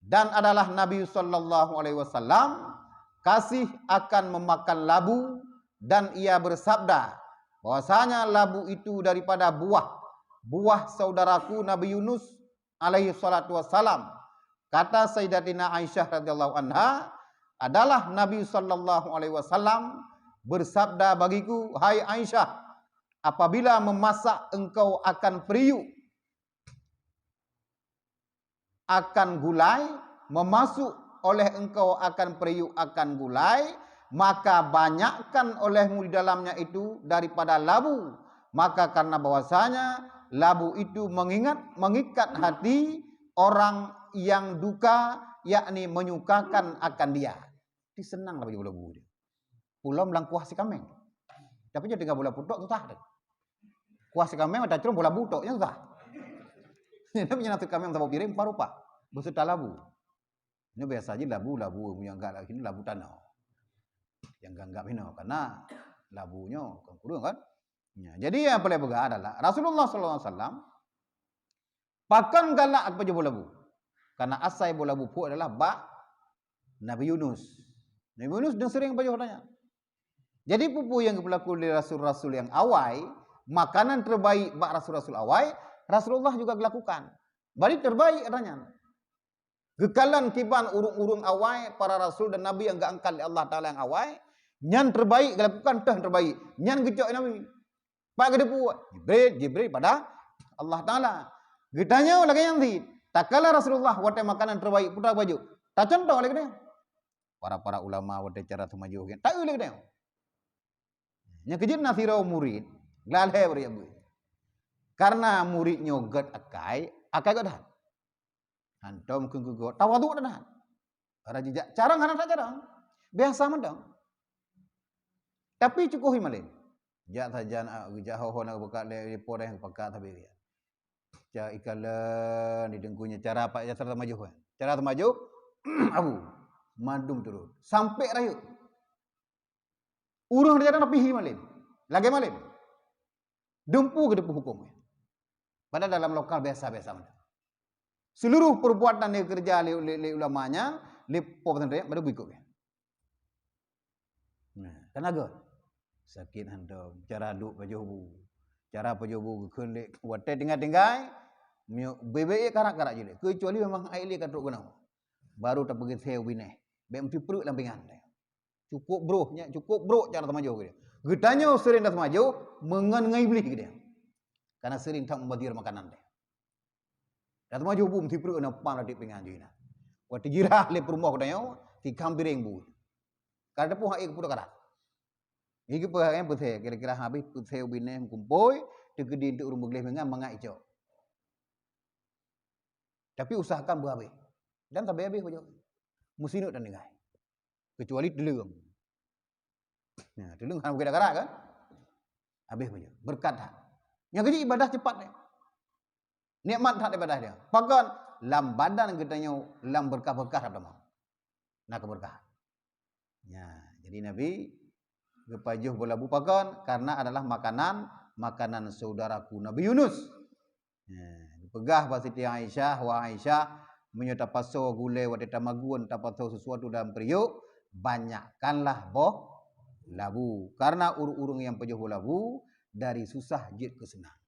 Dan adalah Nabi sallallahu alaihi wasallam kasih akan memakan labu, dan ia bersabda bahwasanya labu itu daripada buah saudaraku Nabi Yunus alaihi salatu wassalam. Kata Sayyidatina Aisyah radhiyallahu anha, adalah Nabi sallallahu alaihi wasallam bersabda bagiku, hai Aisyah, apabila memasak engkau akan periuk akan gulai, memasuk oleh engkau akan periuk akan gulai, maka banyakkan olehmu di dalamnya itu daripada labu. Maka karena bahwasanya labu itu mengikat hati orang yang duka, yakni menyukakan akan dia. Dia senang lah bagi labu dia. Pulau melang kuah si kameng. Tapi dia tinggal bola putok susah deh. Kuah si kameng ada curung bola butoknya susah. Ini punya nasi kameng sama piring parupa beserta labu. Ini biasa aja labu yang enggak lagi ini labu tanah. Yang enggak minum karena labunya kurang kan. Ya, jadi yang boleh bega adalah Rasulullah sallallahu alaihi wasallam pakan galak apa je bola labu. Karena asai bola labu adalah Nabi Yunus. Nabi Yunus dan sering baca tanya. Jadi pupu yang berlaku oleh rasul-rasul yang awal, makanan terbaik bak rasul-rasul awal, Rasulullah juga lakukan. Bari terbaik adanya. Gekalan kiban urung-urung awal para rasul dan nabi yang enggak angkat Allah Taala yang awal, nyan terbaik lakukan tah terbaik. Nyan gecok nabi. Pak gedepu Jibril pada Allah Taala. Getanya lagi yang di. Takala Rasulullah wate makanan terbaik putra baju. Tak contoh lagi dia. Para ulama wate cara semaju kan. Tak lagi dia. Nya kejin nasirau murid, lalhe beri abu. Karena muridnya gad akai gadah. Antum kengkugo tawadu dah. Raja carang kana carang. Biasa mendang. Tapi cukup himalin. Ja saja nak jahoh nak buka le poreh pakai tapi dia. Ja ikalan di dengkunya cara apa ya cara maju. Cara maju abu mandum turun sampai rayu. Urang dia nak pihi malin. Lagi malin. Dumpu ke depu hukum. Padahal dalam lokal biasa-biasa mendang. Seluruh perbuatan yang kerja oleh ulamanya, oleh pesantren baru ikut. Nah, tenaga sakit hantam, cara duk pajobu, cara pajobu kenlek wate tinggal, bebe karak-karak je. Kecuali memang aile kan truk gunau. Baru tak pergi saya wineh. Bem ti perut lampingan. Cukup bro cara tamajo dia. Getanya sering dah tamajo mengenai beli dia. Karena sering tak membadir makanan dia. Dan maju bum ti perut na pan di pingan jina. Waktu jirah le perumah katanya ti kampiring bu. Kada pu hai kepudak karat. Iki pe yang puthe kira-kira habis puthe ubine kumpoi tegedi untuk urung begleh mengan mangai ijo. Tapi usahakan buabe. Dan sampai habis bajo. Musinut dan dengai. Kecuali deleng. Nah, deleng kan bukan karat kan? Habis bajo. Berkat dah. Yang kerja ibadah cepat ni. Nikmat tak ibadah dia. Pakan lam badan katanya lam berkah-berkah apa mau. Nak keberkahan. Ya, jadi Nabi kepajuh bola bupakan karena adalah makanan saudaraku Nabi Yunus. Ya, pegah pas Siti Aisyah, wa Aisyah menyata paso gule wa tamaguan tapaso sesuatu dalam periuk, banyakkanlah boh labu. Karena urung-urung yang pajuh labu dari susah jid ke senang.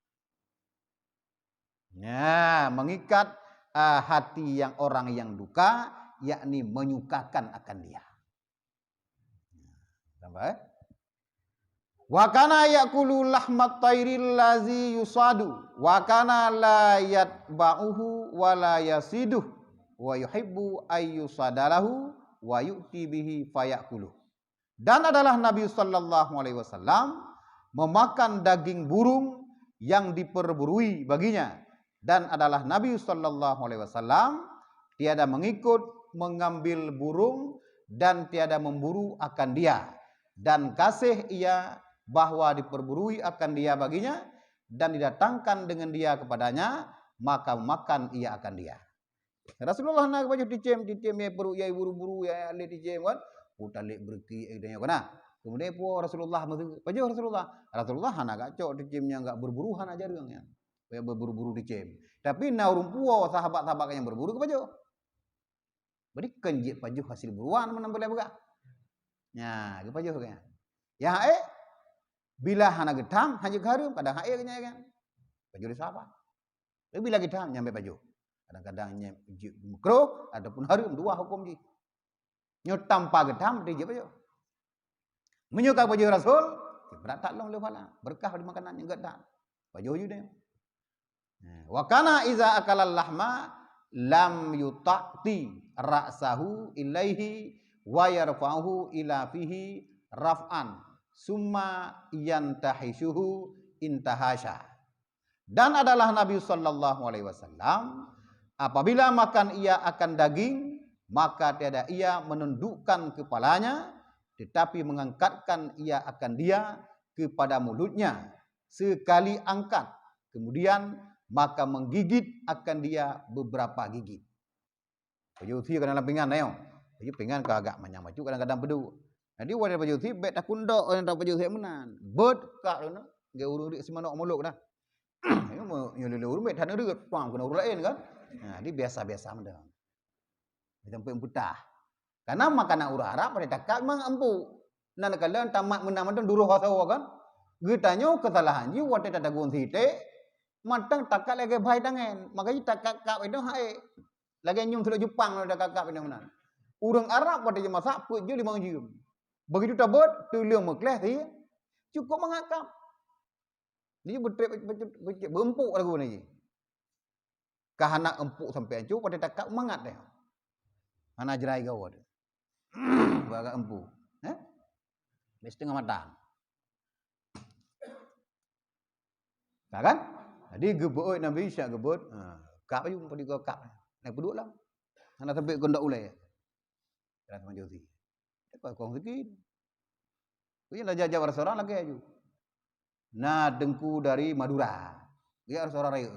Ya, mengikat hati yang orang yang duka, yakni menyukakan akan dia. Tambah. Wa kana yaqulu lahmat tairil lazi yusadu wa kana la yatba'uhu wa la yasiduh wa yuhibbu ayyusadalahu wa yu'ti bihi fayakulu. Dan adalah Nabi sallallahu alaihi wasallam memakan daging burung yang diperburui baginya, dan adalah Nabi sallallahu alaihi wasallam tiada mengikut mengambil burung dan tiada memburu akan dia, dan kasih ia bahwa diperburui akan dia baginya dan didatangkan dengan dia kepadanya, maka makan ia akan dia. Rasulullah nak baju dicem ya buru ya buru-buru ya le dicem kan utalik berki edanya kana Kemudian puan Rasulullah baju Rasulullah hana gacok dicemnya enggak berburu hana jarangnya. Ya berburu dicem. Tapi naurun puan sahabat-sahabat yang berburu ke baju. Beri kenjit baju hasil buruan menambah lega. Ya, ke baju kayaknya. Ya bila hana getam hanya garum kadang kenya kan. Baju di sahabat. Tapi bila getam nyampe baju. Kadang-kadang makro ataupun harum dua hukum ji. Nyo tanpa getam dia baju. Menyuka baju Rasul, berat tak long lewala. Berkah di makanan yang getam. Baju je dia. Wa kana iza akalal lahma lam yutaqti ra'sahu ilaihi wa yarfa'uhu ila fihi raf'an summa yantahishuhu intahasha. Dan adalah Nabi sallallahu alaihi wasallam apabila makan ia akan daging maka tiada ia menundukkan kepalanya tetapi mengangkatkan ia akan dia kepada mulutnya sekali angkat kemudian maka menggigit akan dia beberapa gigit. Baju uti kan dalam pinggan nayo. Baju pinggan ke agak manyang maju kadang-kadang pedu. Jadi wadah baju uti bet tak kundok orang tak baju uti menan. Bet kak tu nak. Dia urut dik semanok molok dah. Ini mau nyolol urut bet tak deut pang kena urut lain kan. Nah, dia biasa-biasa mendah. Macam pun putah. Karena makanan urut Arab pada takak memang empuk. Nan kala tamat menang-menang duruh hasawa kan. Getanyo kesalahan ji wadah tak dagun site. Matang takak lagi baik tangan. Makanya takak kap itu hai. Lagi nyum sudah Jepang ada kakak itu mana. Orang Arab pada masak pun je 5 jam. Begitu tabut tulang meklah dia cukup mengakap. Dia berempuk lagu ni. Kahana empuk sampai hancur pada takak mangat dia. Mana jerai kau ada. Agak empuk. Setengah matang. Tak kan? Jadi gebut Nabi Isa gebut. Kap aja pun dia kap. Naik peduk lah. Anak sampai kondak ulai. Dah teman jauh sikit. Kau sikit. Kau yang dah jajah restoran lagi aja. Nah dengku dari Madura. Dia restoran raya.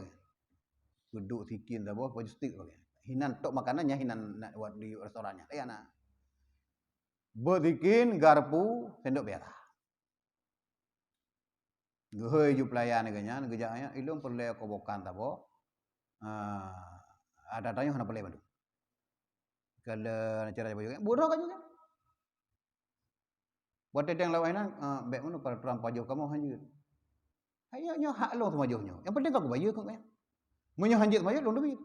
Duduk sikit dah bawah baju stick lagi. Hinan tok makanannya hinan nak buat di restorannya. Ya nak. Berdikin garpu sendok merah. Gehoi ju pelayan neganya, neganya ilum perlu kobokan tabo. Ada tanya hana pelai madu. Kalau cara baju bodoh kan juga. Buat yang lawanan baik mana para perang pajak kamu hanjut. Hayanya hak lo sama johnya. Yang penting kau bayar kau kan. Munyo hanjut bayar lo duit.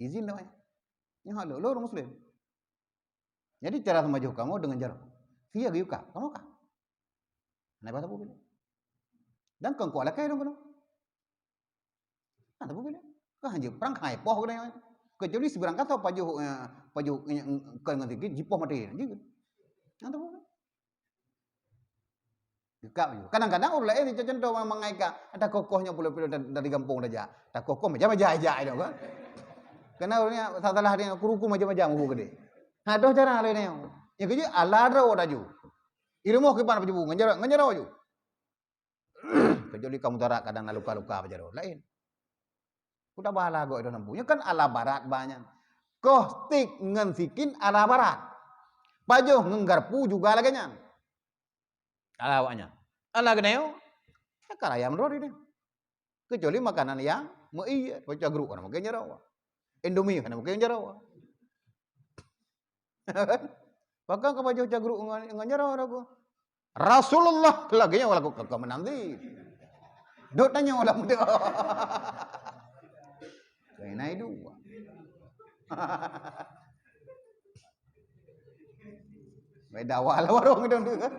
Izin dah. Yang hak lo orang muslim. Jadi cara sama joh kamu dengan jarak. Via giuka, kamu kah? Naik bahasa apa? Dan kau kuala kaya dong kau. Ada apa bila? Kau hanya perang kaya poh kau ni. Kecuali seberang kata paju kau ngerti gini jipoh mati. Jadi, ada apa? Kadang-kadang orang lain contoh mengaika ada kokohnya pula dari kampung saja. Tak kokoh macam aja itu kan. Karena orangnya setelah dia kuruku macam-macam buku gede. Ada cara lain yang. Yang kerja aladra orang ju. Ilmu kepan apa ju ngejar ju. Kecuali kamu tarak kadang luka-luka apa jaro lain. Udah bahala kok itu nampunya kan ala barat banyak. Koh stik ngensikin ala barat. Pajuh ngenggarpu juga lagi nya. Ala awaknya. Ala geneo. Akar ayam rori ni. Kecuali makanan yang mei baca grup kan mungkin jaro. Indomie kan mungkin jaro. Pakang ke baju cagruk ngajaro aku. Rasulullah lagi nya wala kok menanti. Dok tanya wala muda. Kena itu. Beda wala warung itu kan.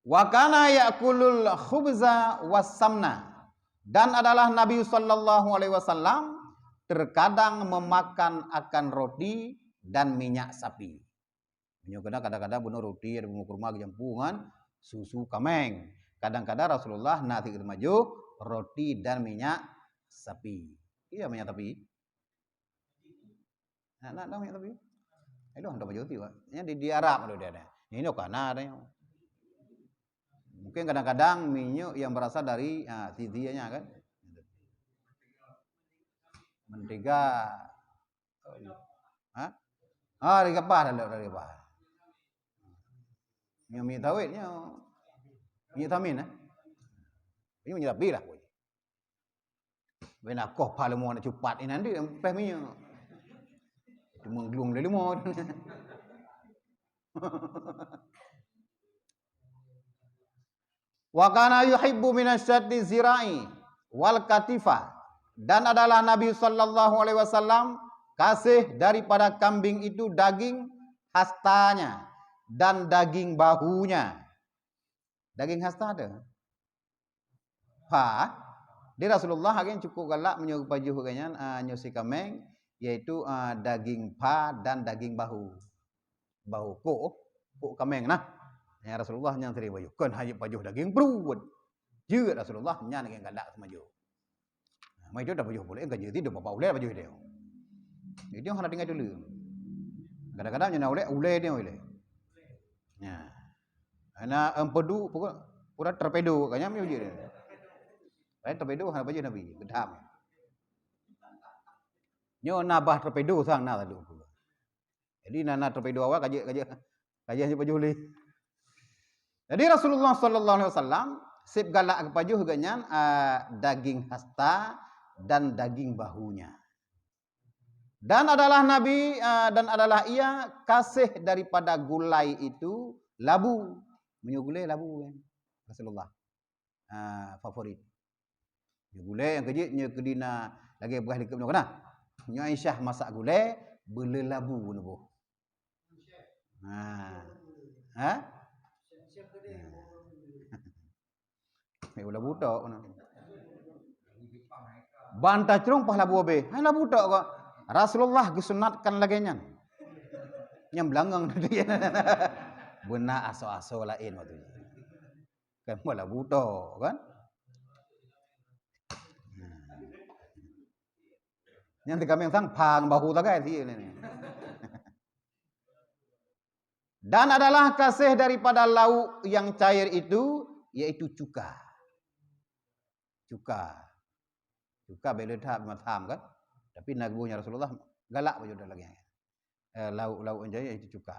Wa kana ya'kulul khubza was-samna. Dan adalah Nabi sallallahu alaihi wasallam terkadang memakan akan roti dan minyak sapi. Kadang-kadang bunuh roti ada bunuh kurma jampungan susu kameng. Kadang-kadang Rasulullah nasi maju roti dan minyak sapi. Iya minyak sapi. Nak minyak sapi. Itu hendak maju tiwa. Ini di Arab ada. Ini kana ada. Mungkin kadang-kadang minyak yang berasal dari tidianya kan. Mentega. Ha? Ah, dari kapal dah dari kapal. Yang minyak tawit nya minyak tamin Ini minyak tapi lah. Bena koh palemo nak cepat ini nanti sampai minyak. Cuma gelung le limo. Wa kana yuhibbu minasyaddi zirai wal katifa. Dan adalah Nabi sallallahu alaihi wasallam kasih daripada kambing itu daging hastanya dan daging bahunya. Daging hasta ada. Ha? Di Rasulullah agen cukup galak menyuruh pajuh kanyan nyusi kameng yaitu daging pa dan daging bahu. Bahu ko kameng nah. Ya Rasulullah yang teri pajuh. Kan haji pajuh daging perut. Je Rasulullah nya nak galak semaju. Mai dia dah pajuh boleh enggak je tidak bapak ulai pajuh dia. Dia hendak tinggal dulu. Kadang-kadang nya ulai dia ulai. Ya. Ana empedu pura torpedo kanya mi je dia. Torpedo hana pajuh Nabi, gedam. Nyo nabah torpedo sang na tadu. Jadi nana torpedo awak kaje haji pajuh li. Jadi Rasulullah sallallahu alaihi wasallam sip galak ke pajuh ganyan daging hasta dan daging bahunya. Dan adalah Nabi dan adalah ia kasih daripada gulai itu labu. Menyo gulai labu kan. Rasulullah. Favorit. Nyo gulai yang kejit nyo kedina lagi beras dikep no kana. Nyo Aisyah masak gulai bele labu nubo. Ha? Labu tok. Bantah cerung pah labu abe. Hai labu tok kok. Rasulullah disunatkan lagi nya. Yang belanggang dia. Benar aso-aso lain waktu itu. Kan labu tok kan? Yang kami sang pang bahu tagai sih ini. Dan adalah kasih daripada lauk yang cair itu yaitu cuka. Cuka beledha matam kan? Tapi nagunya Rasulullah galak baju lagi. Lauk-lauk yang cair itu cuka.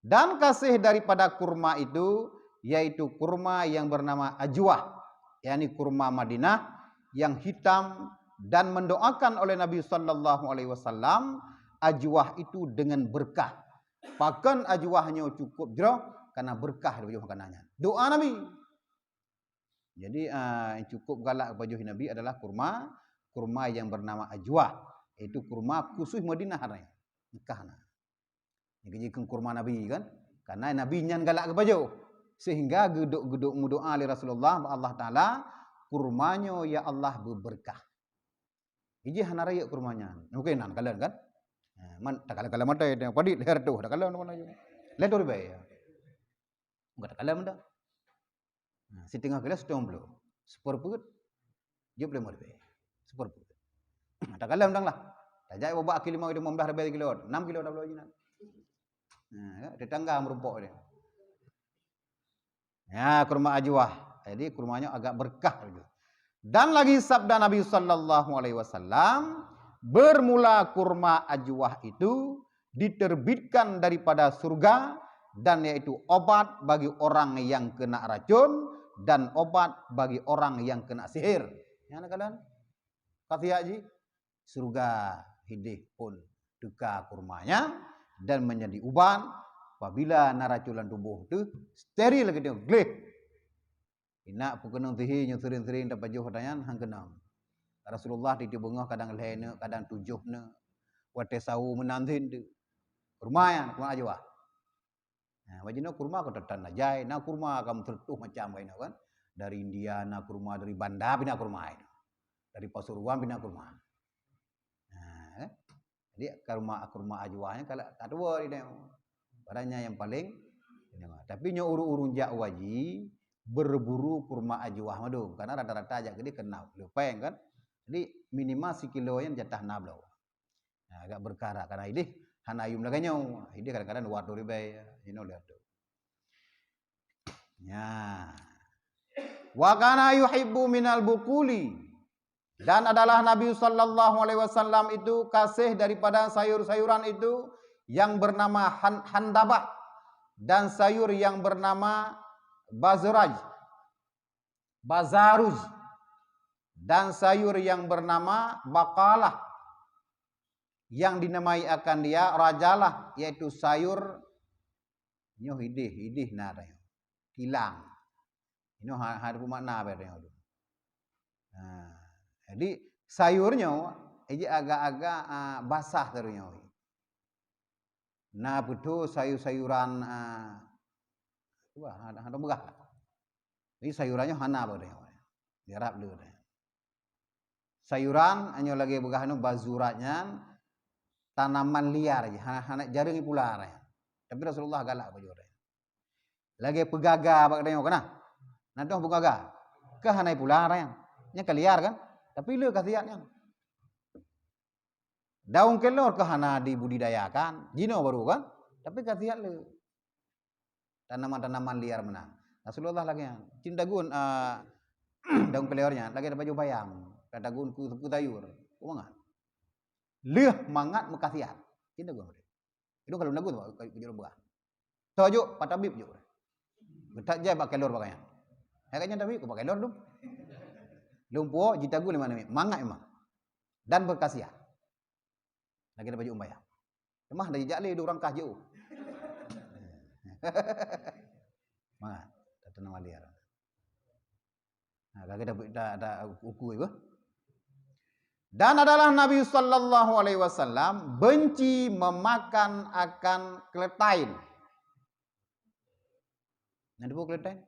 Dan kasih daripada kurma itu yaitu kurma yang bernama ajwah, yakni kurma Madinah yang hitam dan mendoakan oleh Nabi sallallahu alaihi wasallam ajwah itu dengan berkah. Pakan ajwahnya cukup jero karena berkah dari makanannya. Doa Nabi. Jadi yang cukup galak baju Nabi adalah kurma yang bernama ajwah, itu kurma khusus Madinah haranya. Mekah nah. Ini kurma Nabi kan? Karena Nabi nyan galak ke baju. Sehingga geduk-geduk doa oleh Rasulullah Allah Taala kurmanya ya Allah berberkah. Iji hana raya kurmanya. Mungkin nan kalian kan? Man tak kala mata yang padi leher tu tak kala mana je. Le tu ribai. Enggak tak kala menda. Si tengah kelas tomblo. Seperput. Dia boleh morbe. Seperput. Tak kala mendang lah. Tak jai bawa kilo 5 15 kilo. 6 kilo dah boleh jinan. Tetangga merumpok dia. Ya, kurma ajwah. Jadi kurmanya agak berkah juga. Dan lagi sabda Nabi sallallahu alaihi wasallam, bermula kurma ajwah itu diterbitkan daripada surga dan yaitu obat bagi orang yang kena racun dan obat bagi orang yang kena sihir. Ya kalian? Kata haji, surga hidih pun duka kurmanya dan menjadi ubat apabila naraculan tubuh itu steril gitu, gleh. Ina pukenung tihi nyusurin-surin dapat jauh dayan hang kenam. Rasulullah di bengah kadang lehne, kadang tujuhne. Wate sawu menantin tu. Kurma ajwa. Nah, wajina kurma ko tetan najai, na kurma kam tertuh macam baina kan. Dari India na kurma, dari Banda bina kurma itu. Dari Pasuruan bina kurma. Nah, jadi kurma ajwanya kalau kadua ini barangnya yang paling ini. Tapi nyo uru-urun jak waji berburu kurma ajwah madu karena rata-rata aja gede kenal lupeng kan. Jadi minimal sekilo yang jatah nablau. Nah, agak berkara karena ini hanayum laganya. Ini kadang-kadang 2 ribai ini lihat tuh. Ya. Wa kana yuhibbu minal bukuli. Dan adalah Nabi sallallahu alaihi wasallam itu kasih daripada sayur-sayuran itu yang bernama handabah dan sayur yang bernama bazaraj, bazaruj dan sayur yang bernama bakalah yang dinamai akan dia rajalah, yaitu sayur nyo hidih na dah kilang. Ini ada makna apa dia tu. Jadi sayurnya agak-agak basah terunya. Nah betul sayur-sayuran ada begah. Jadi sayurannya hana apa dia. Diarap dulu dia. Sayuran hanya lagi begah nu bazuratnya tanaman liar aja. Hana jarang pula dia. Tapi Rasulullah galak baju dia. Lagi pegaga bak dia kana. Nah doh pegaga. Ke hana pula dia. Nya keliar kan? Tapi le khasiatnya. Daun kelor ke hana dibudidayakan, jino baru kan? Tapi khasiat le. Tanaman-tanaman liar menang. Rasulullah lagi yang cinta gun daun kelornya lagi ada baju bayam, ada gun ku tayur. Kumangan. Leh mangat mekasiat. Cinta gun. Itu kalau nagun kujur buah. Tojo patabib jo. Betak je pakai kelor pakaian. Agaknya tapi ku pakai kelor tu. Lumpuh jitagu lima ni mangat memang dan berkhasiat. Lagi ada baju umbaya. Emah dari jali dua orang kah jauh. Mangat tanaman liar. Nah, lagi ada uku itu. Dan adalah Nabi sallallahu alaihi wasallam benci memakan akan kletain. Nanti bu kletain?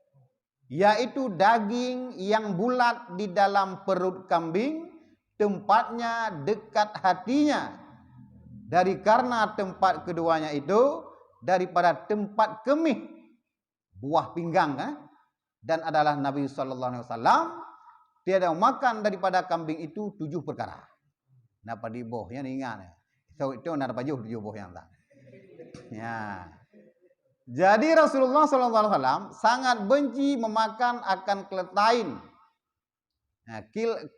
Yaitu daging yang bulat di dalam perut kambing, tempatnya dekat hatinya. Dari karena tempat keduanya itu daripada tempat kemih buah pinggang dan adalah Nabi sallallahu alaihi wasallam tiada makan daripada kambing itu 7 perkara. Napa di boh yang ingat. So itu nak baju 7 boh yang tak. Ya. Jadi Rasulullah SAW sangat benci memakan akan kletain. Nah,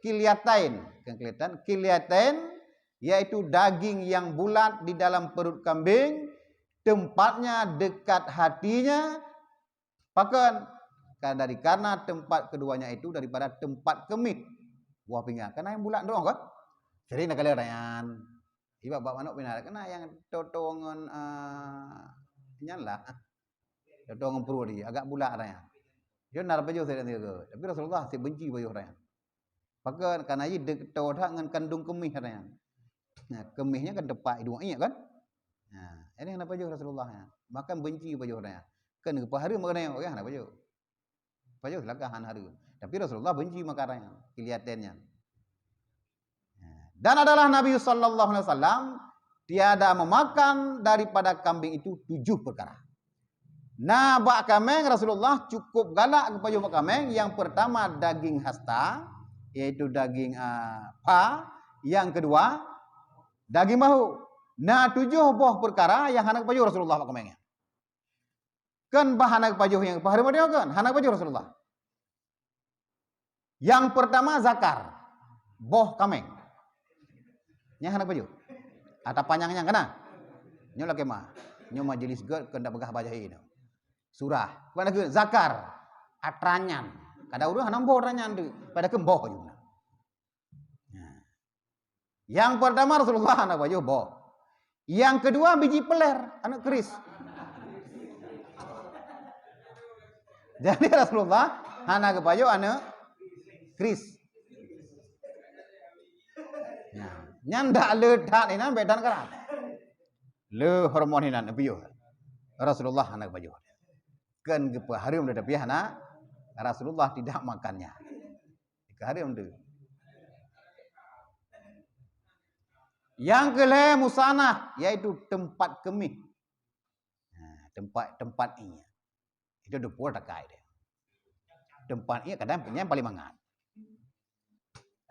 kiliatain, yaitu daging yang bulat di dalam perut kambing, tempatnya dekat hatinya, pakan karena tempat keduanya itu daripada tempat kemih buah pinggang. Karena yang bulat doang kan? Jadi nak kalian rayan. Iba bapak manuk pinar kena yang totongan nyalah. Totongan perut dia agak bulat rayan. Dia nak baju saya nanti ke. Tapi Rasulullah si benci baju rayan. Pakai karena ia dekat dengan kandung kemih rayan. Nah, kemihnya kan tepat hidung iya kan? Nah, ini yang baju Rasulullah ya. Makan benci baju rayan. Kan ke hari makan orang nak baju. Baju silakan hari. Tapi Rasulullah benci makan rayan. Kelihatannya. Dan adalah Nabi sallallahu alaihi wasallam tiada memakan daripada kambing itu 7 perkara. Nah, bak kameng Rasulullah cukup galak kepada bak kameng. Yang pertama daging hasta, yaitu daging pa. Yang kedua daging bahu. Nah, 7 buah perkara yang hanak baju Rasulullah bak kamengnya. Kan bahanak baju yang pahari dia kan hanak baju Rasulullah. Yang pertama zakar, boh kameng. Nya hanak baju. Atau panjangnya kena. Nyo lagi mah. Nyo majelis gad kena begah bajah ini. Surah. Pada ke zakar, atranyan. Kada urang hanam boh atranyan tu. Pada ke boh juga. Yang pertama Rasulullah hanak baju boh. Yang kedua biji peler, anak keris. Jadi Rasulullah hanak baju anak keris. Nyanda ledak ini bedan kan? Le hormon ini nak biu. Rasulullah anak baju. Kan kepa hari muda tapi anak Rasulullah tidak makannya. Ke hari muda. Yang kelima musanah, yaitu tempat kemih. Tempat ini. Itu dapur takai dia. Tempat ini kadang punya paling mangat.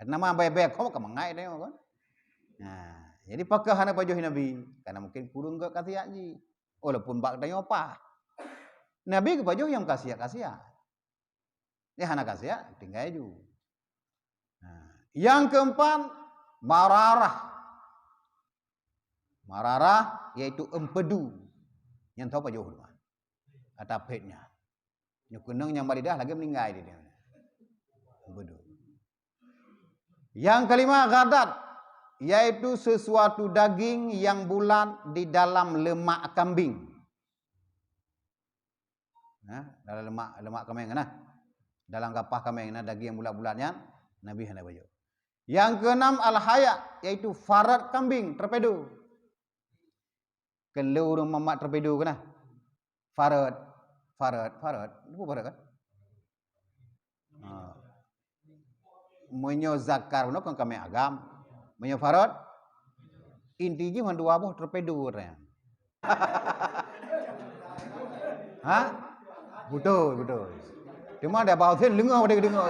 Nama baik-baik kau ke mangai dia kan? Nah, jadi pakai hana baju Nabi karena mungkin kurung ke khasiat ji. Walaupun bak tanya apa. Nabi ke baju yang khasiat. Ya hana khasiat tinggal ju. Nah, Yang keempat, mararah. Mararah iaitu empedu. Yang tahu apa jauh rumah. Atau petnya. Yang kenang yang baridah lagi meninggal dia. Empedu. Yang kelima, gadat, yaitu sesuatu daging yang bulat di dalam lemak kambing. Dalam lemak kambing dalam kapah kambing daging yang bulat-bulatnya Nabi hendak baju. Yang keenam, al-haya, yaitu farat kambing terpedu. Kalau orang mamak terpedu kena farat apa farat kan? Menyo zakar no kan kami agam. Menyo farat intinya dua buah terpedu orang. Betul. Cuma ada bau sen dengar dia dengar.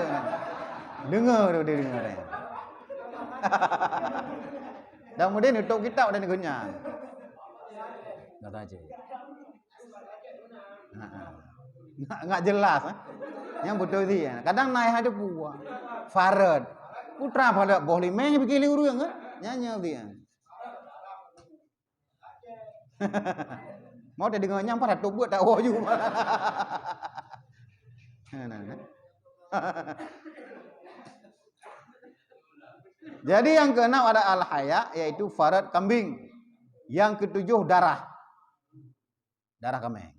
Dan kemudian untuk kita dan negenya. Kata aja. Enggak jelas. Yang betul dia. Kadang naik ada buah. Farad. Putra pada boleh main bikin liur kan? Nyanyi dia. Mau dia dengar nyampa dah buat tak wah juga. Jadi yang keenam ada al-haya, yaitu farad kambing. Yang ketujuh, darah. Darah kambing.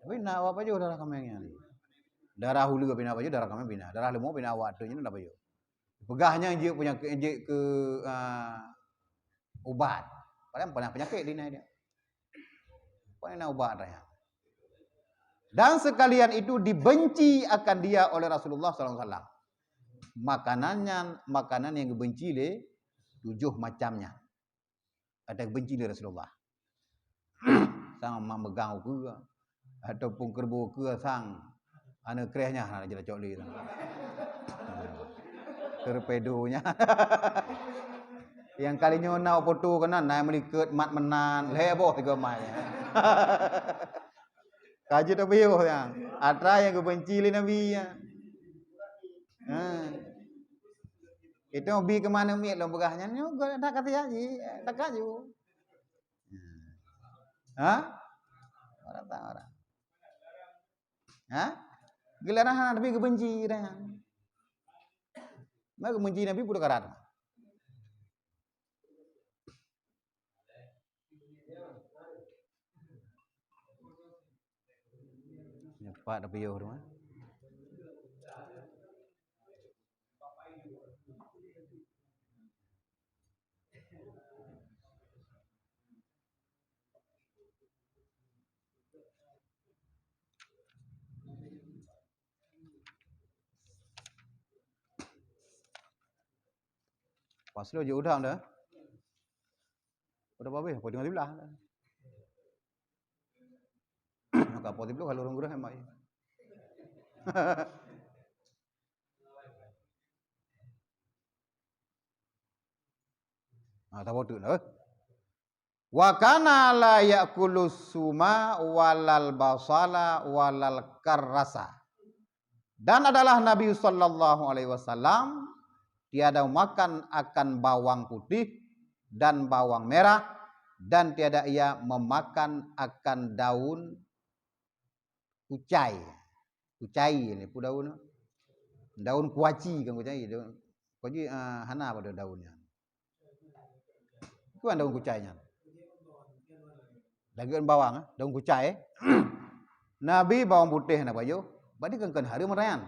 Tapi nak apa je darah kambingnya ni? Darah hulu ke bina apa je darah kambing bina. Darah lembu bina waktunya nak apa je? Pegahnya je punya ke ubat. Padahal pernah penyakit dia dia. Pernah ubat dia. Dan sekalian itu dibenci akan dia oleh Rasulullah SAW. Makanan yang dibenci le 7 macamnya. Ada benci le Rasulullah. Sang memegang ke ataupun kerbu ke sang ana krehnya nak jelah cokli tu. Torpedonya. Yang kalinya nak foto kena naik melikat mat menan leboh tiga mai. Kaji tu biu yang atra yang kebenci le Nabi ya. Itu bi ke mana mi lo begahnya ni gua dah kata haji tak kaju. Orang tak orang. Gelaran Nabi kebenci dah. Maka kebenci Nabi pun karat. Nyepat tapi yo rumah. Pas lo je udang dah. Udah babe, pau tengah sebelah. Maka pau tengah kalau orang gerah mai. Tahu tu dah. Wa kana la ya'kulu suma walal basala walal karrasa. Dan adalah Nabi sallallahu alaihi wasallam tiada makan akan bawang putih dan bawang merah, dan tiada ia memakan akan daun kucai. Kucai ni pun daun. Daun kuaci kan kucai. Daun kuaci hana pada daunnya. Kuan daun kucainya. Lagi bawang, daun kucai. Nabi bawang putih nak baju. Badi kan hari merayan.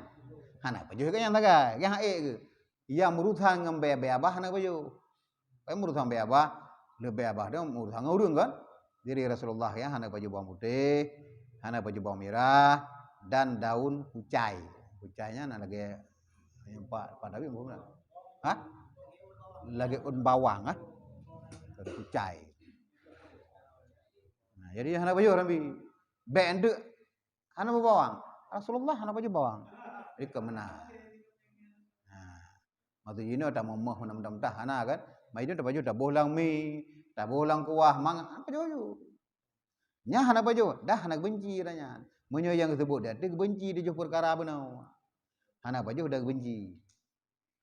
Hana baju kan yang tagai, yang haik ke. Yang merutan ngam be-abah nak baju. Pai merutan be-abah, lebih abah dia merutan ngurung kan. Jadi Rasulullah ya hana baju bawang putih, hana baju bawang merah dan daun kucai. Kucainya nak lagi empat Nabi belum. Lagi bawang Ada kucai. Nah, jadi hana baju Nabi. Bende hana bawang. Rasulullah hana baju bawang. Jadi kemana? Matu jino tak memah menam-mentah hana kan. Mai itu tak baju tak bolang mi, tak bolang kuah mang apa baju. Nya hana baju, dah hana benci ranya. Menyo yang tersebut dah dia benci dia perkara benau. Hana baju dah benci.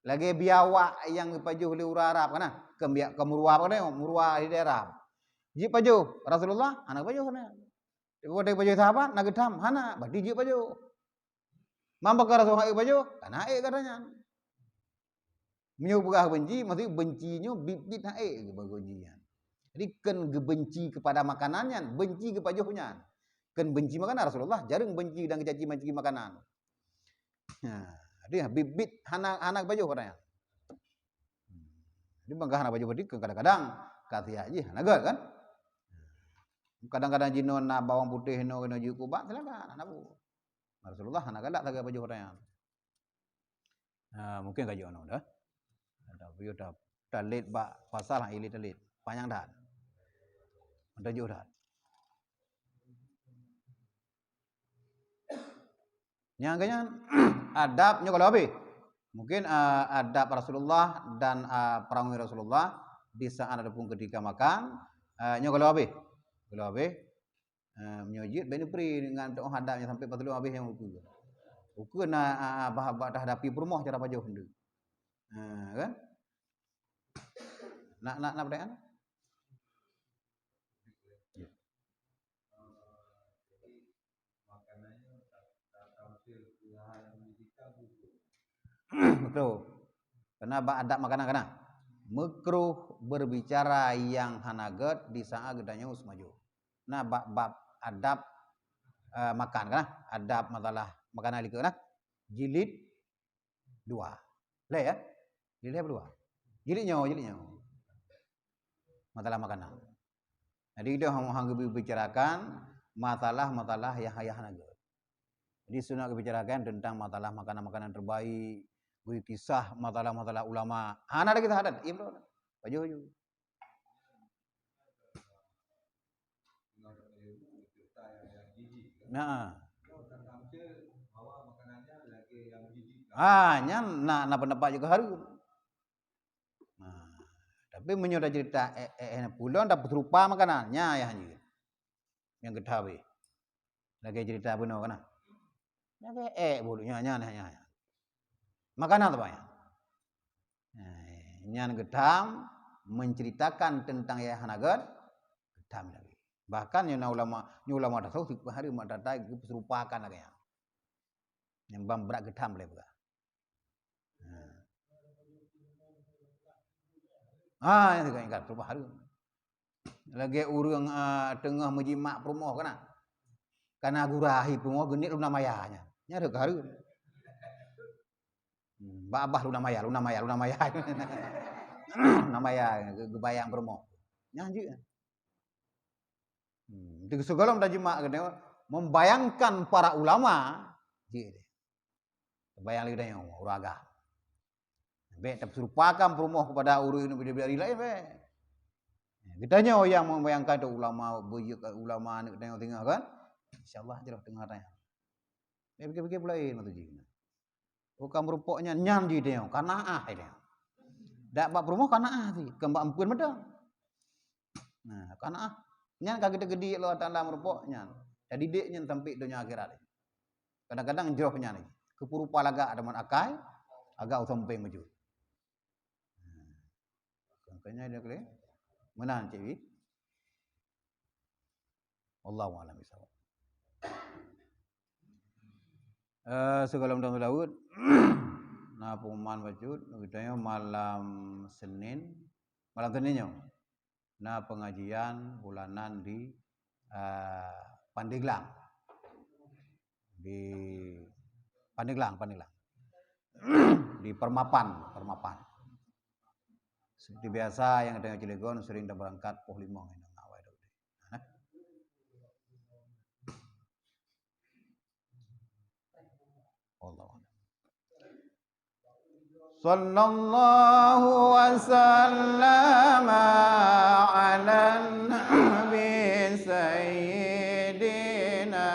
Lagi biawak yang pajuh li ura Arab kana. Kembiak kemurwa apa kana murwa di daerah. Ji pajuh Rasulullah anak pajuh kana. Dia pajuh sahabat nak gedam hana badi ji pajuh. Mampak ke Rasulullah pajuh kana katanya. Menyu pegah benci maksud bencinya bibit hae bagojian. Jadi kan gebenci kepada makanannya, benci ke pajuhnya. Kan benci makanan Rasulullah jarang benci dan kecaci maki makanan. Dia bibit anak baju katanya. Jadi bangga anak baju bedik kadang-kadang kata aja naga kan. Kadang-kadang jinon na bawang putih no kena juku bak silakan anak bu. Rasulullah anak galak taga baju katanya. Mungkin kaji ono dah. Tapi udah talit bak pasal ili talit panjang dah. Ada juga dah. Yang kayaknya adabnya kalau habis mungkin adab Rasulullah dan perangai Rasulullah di saat ada pun ketika makan kalau habis menyojit bani pri dengan doa hadapnya sampai patulu habis yang ukur na bah hadapi permoh cara pajuh hendak kan nak pertanyaan betul. Karena adab makanan kana. Makruh berbicara yang hanaget di saat gedanya usmaju. Nah bab adab makan kana, adab masalah makanan liku kana. Jilid 2. Leh ya? Jilid 2. Jilidnya. Masalah makanan. Jadi dia hang bicarakan masalah yang hanaget. Jadi sunat bicarakan tentang masalah makanan-makanan terbaik. Kisah masalah ulama. Ana ada kita hadat. Iya bro. Baju. Nah. Nyan nak pendapat juga harum. Nah, tapi menyoda cerita pulau dapat rupa makanannya ya hanya. Yang ketahui. Lagi cerita benar kana. Lagi bulunya nya. Makanan apa ya? Nyan gedam menceritakan tentang ya hanagat gedam lagi. Bahkan yang ulama dah tahu hari mak datai serupakan lagi ya. Yang berat gedam boleh juga. Yang tiga ingat serupa hari. Lagi urang tengah menjimak perumoh kana. Karena gurahi perumoh genit luna mayanya. Nya ada hari. Babah luna maya. Namanya kebayang bermo. Nyanyi. Di segala mendajimak membayangkan para ulama. Bayang lagi dah uraga. Be tapi serupakan perumoh kepada uru ini beda-beda lain be. Kitanya yang membayangkan itu ulama ulama ni tengok kan. Insyaallah jelah dengar tanya. Fikir-fikir lain tu ji. Bukan merupoknya nyan di dia, kanaah dia. Dak bab rumah kanaah sih, kembak ampun medang. Nah, kanaah nyan kagak gede Allah Taala merupoknya. Jadi dek nyan sampai dunia akhirat. Kadang-kadang jauhnya nih. Kepurupa laga ada man akai, agak sampai maju. Makanya dia kali menan cewek. Wallahu a'lam bishawab. Segala macam Daud nah pengumuman wajud kitanya malam Seninnya nah pengajian bulanan di Pandeglang di Permapan seperti biasa yang ada Cilegon sering berangkat poh 5 ini ngawai Daud. Allah. Sallallahu wasallam ala nabi sayyidina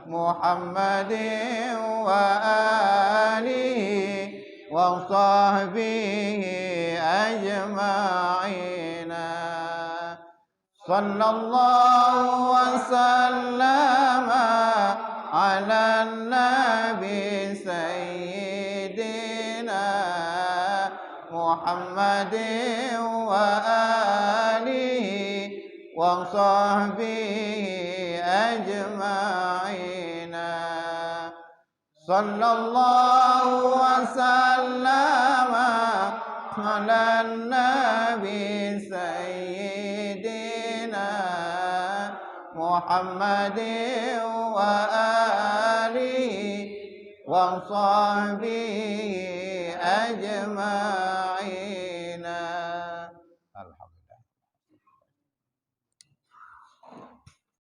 Muhammadin wa alihi wa sahbihi ajma'in. Sallallahu wasallam على النبي سيدنا محمد وآله وصحبه أجمعين صلى الله وسلم على النبي سيدنا محمد وآله وصحبه أجمعين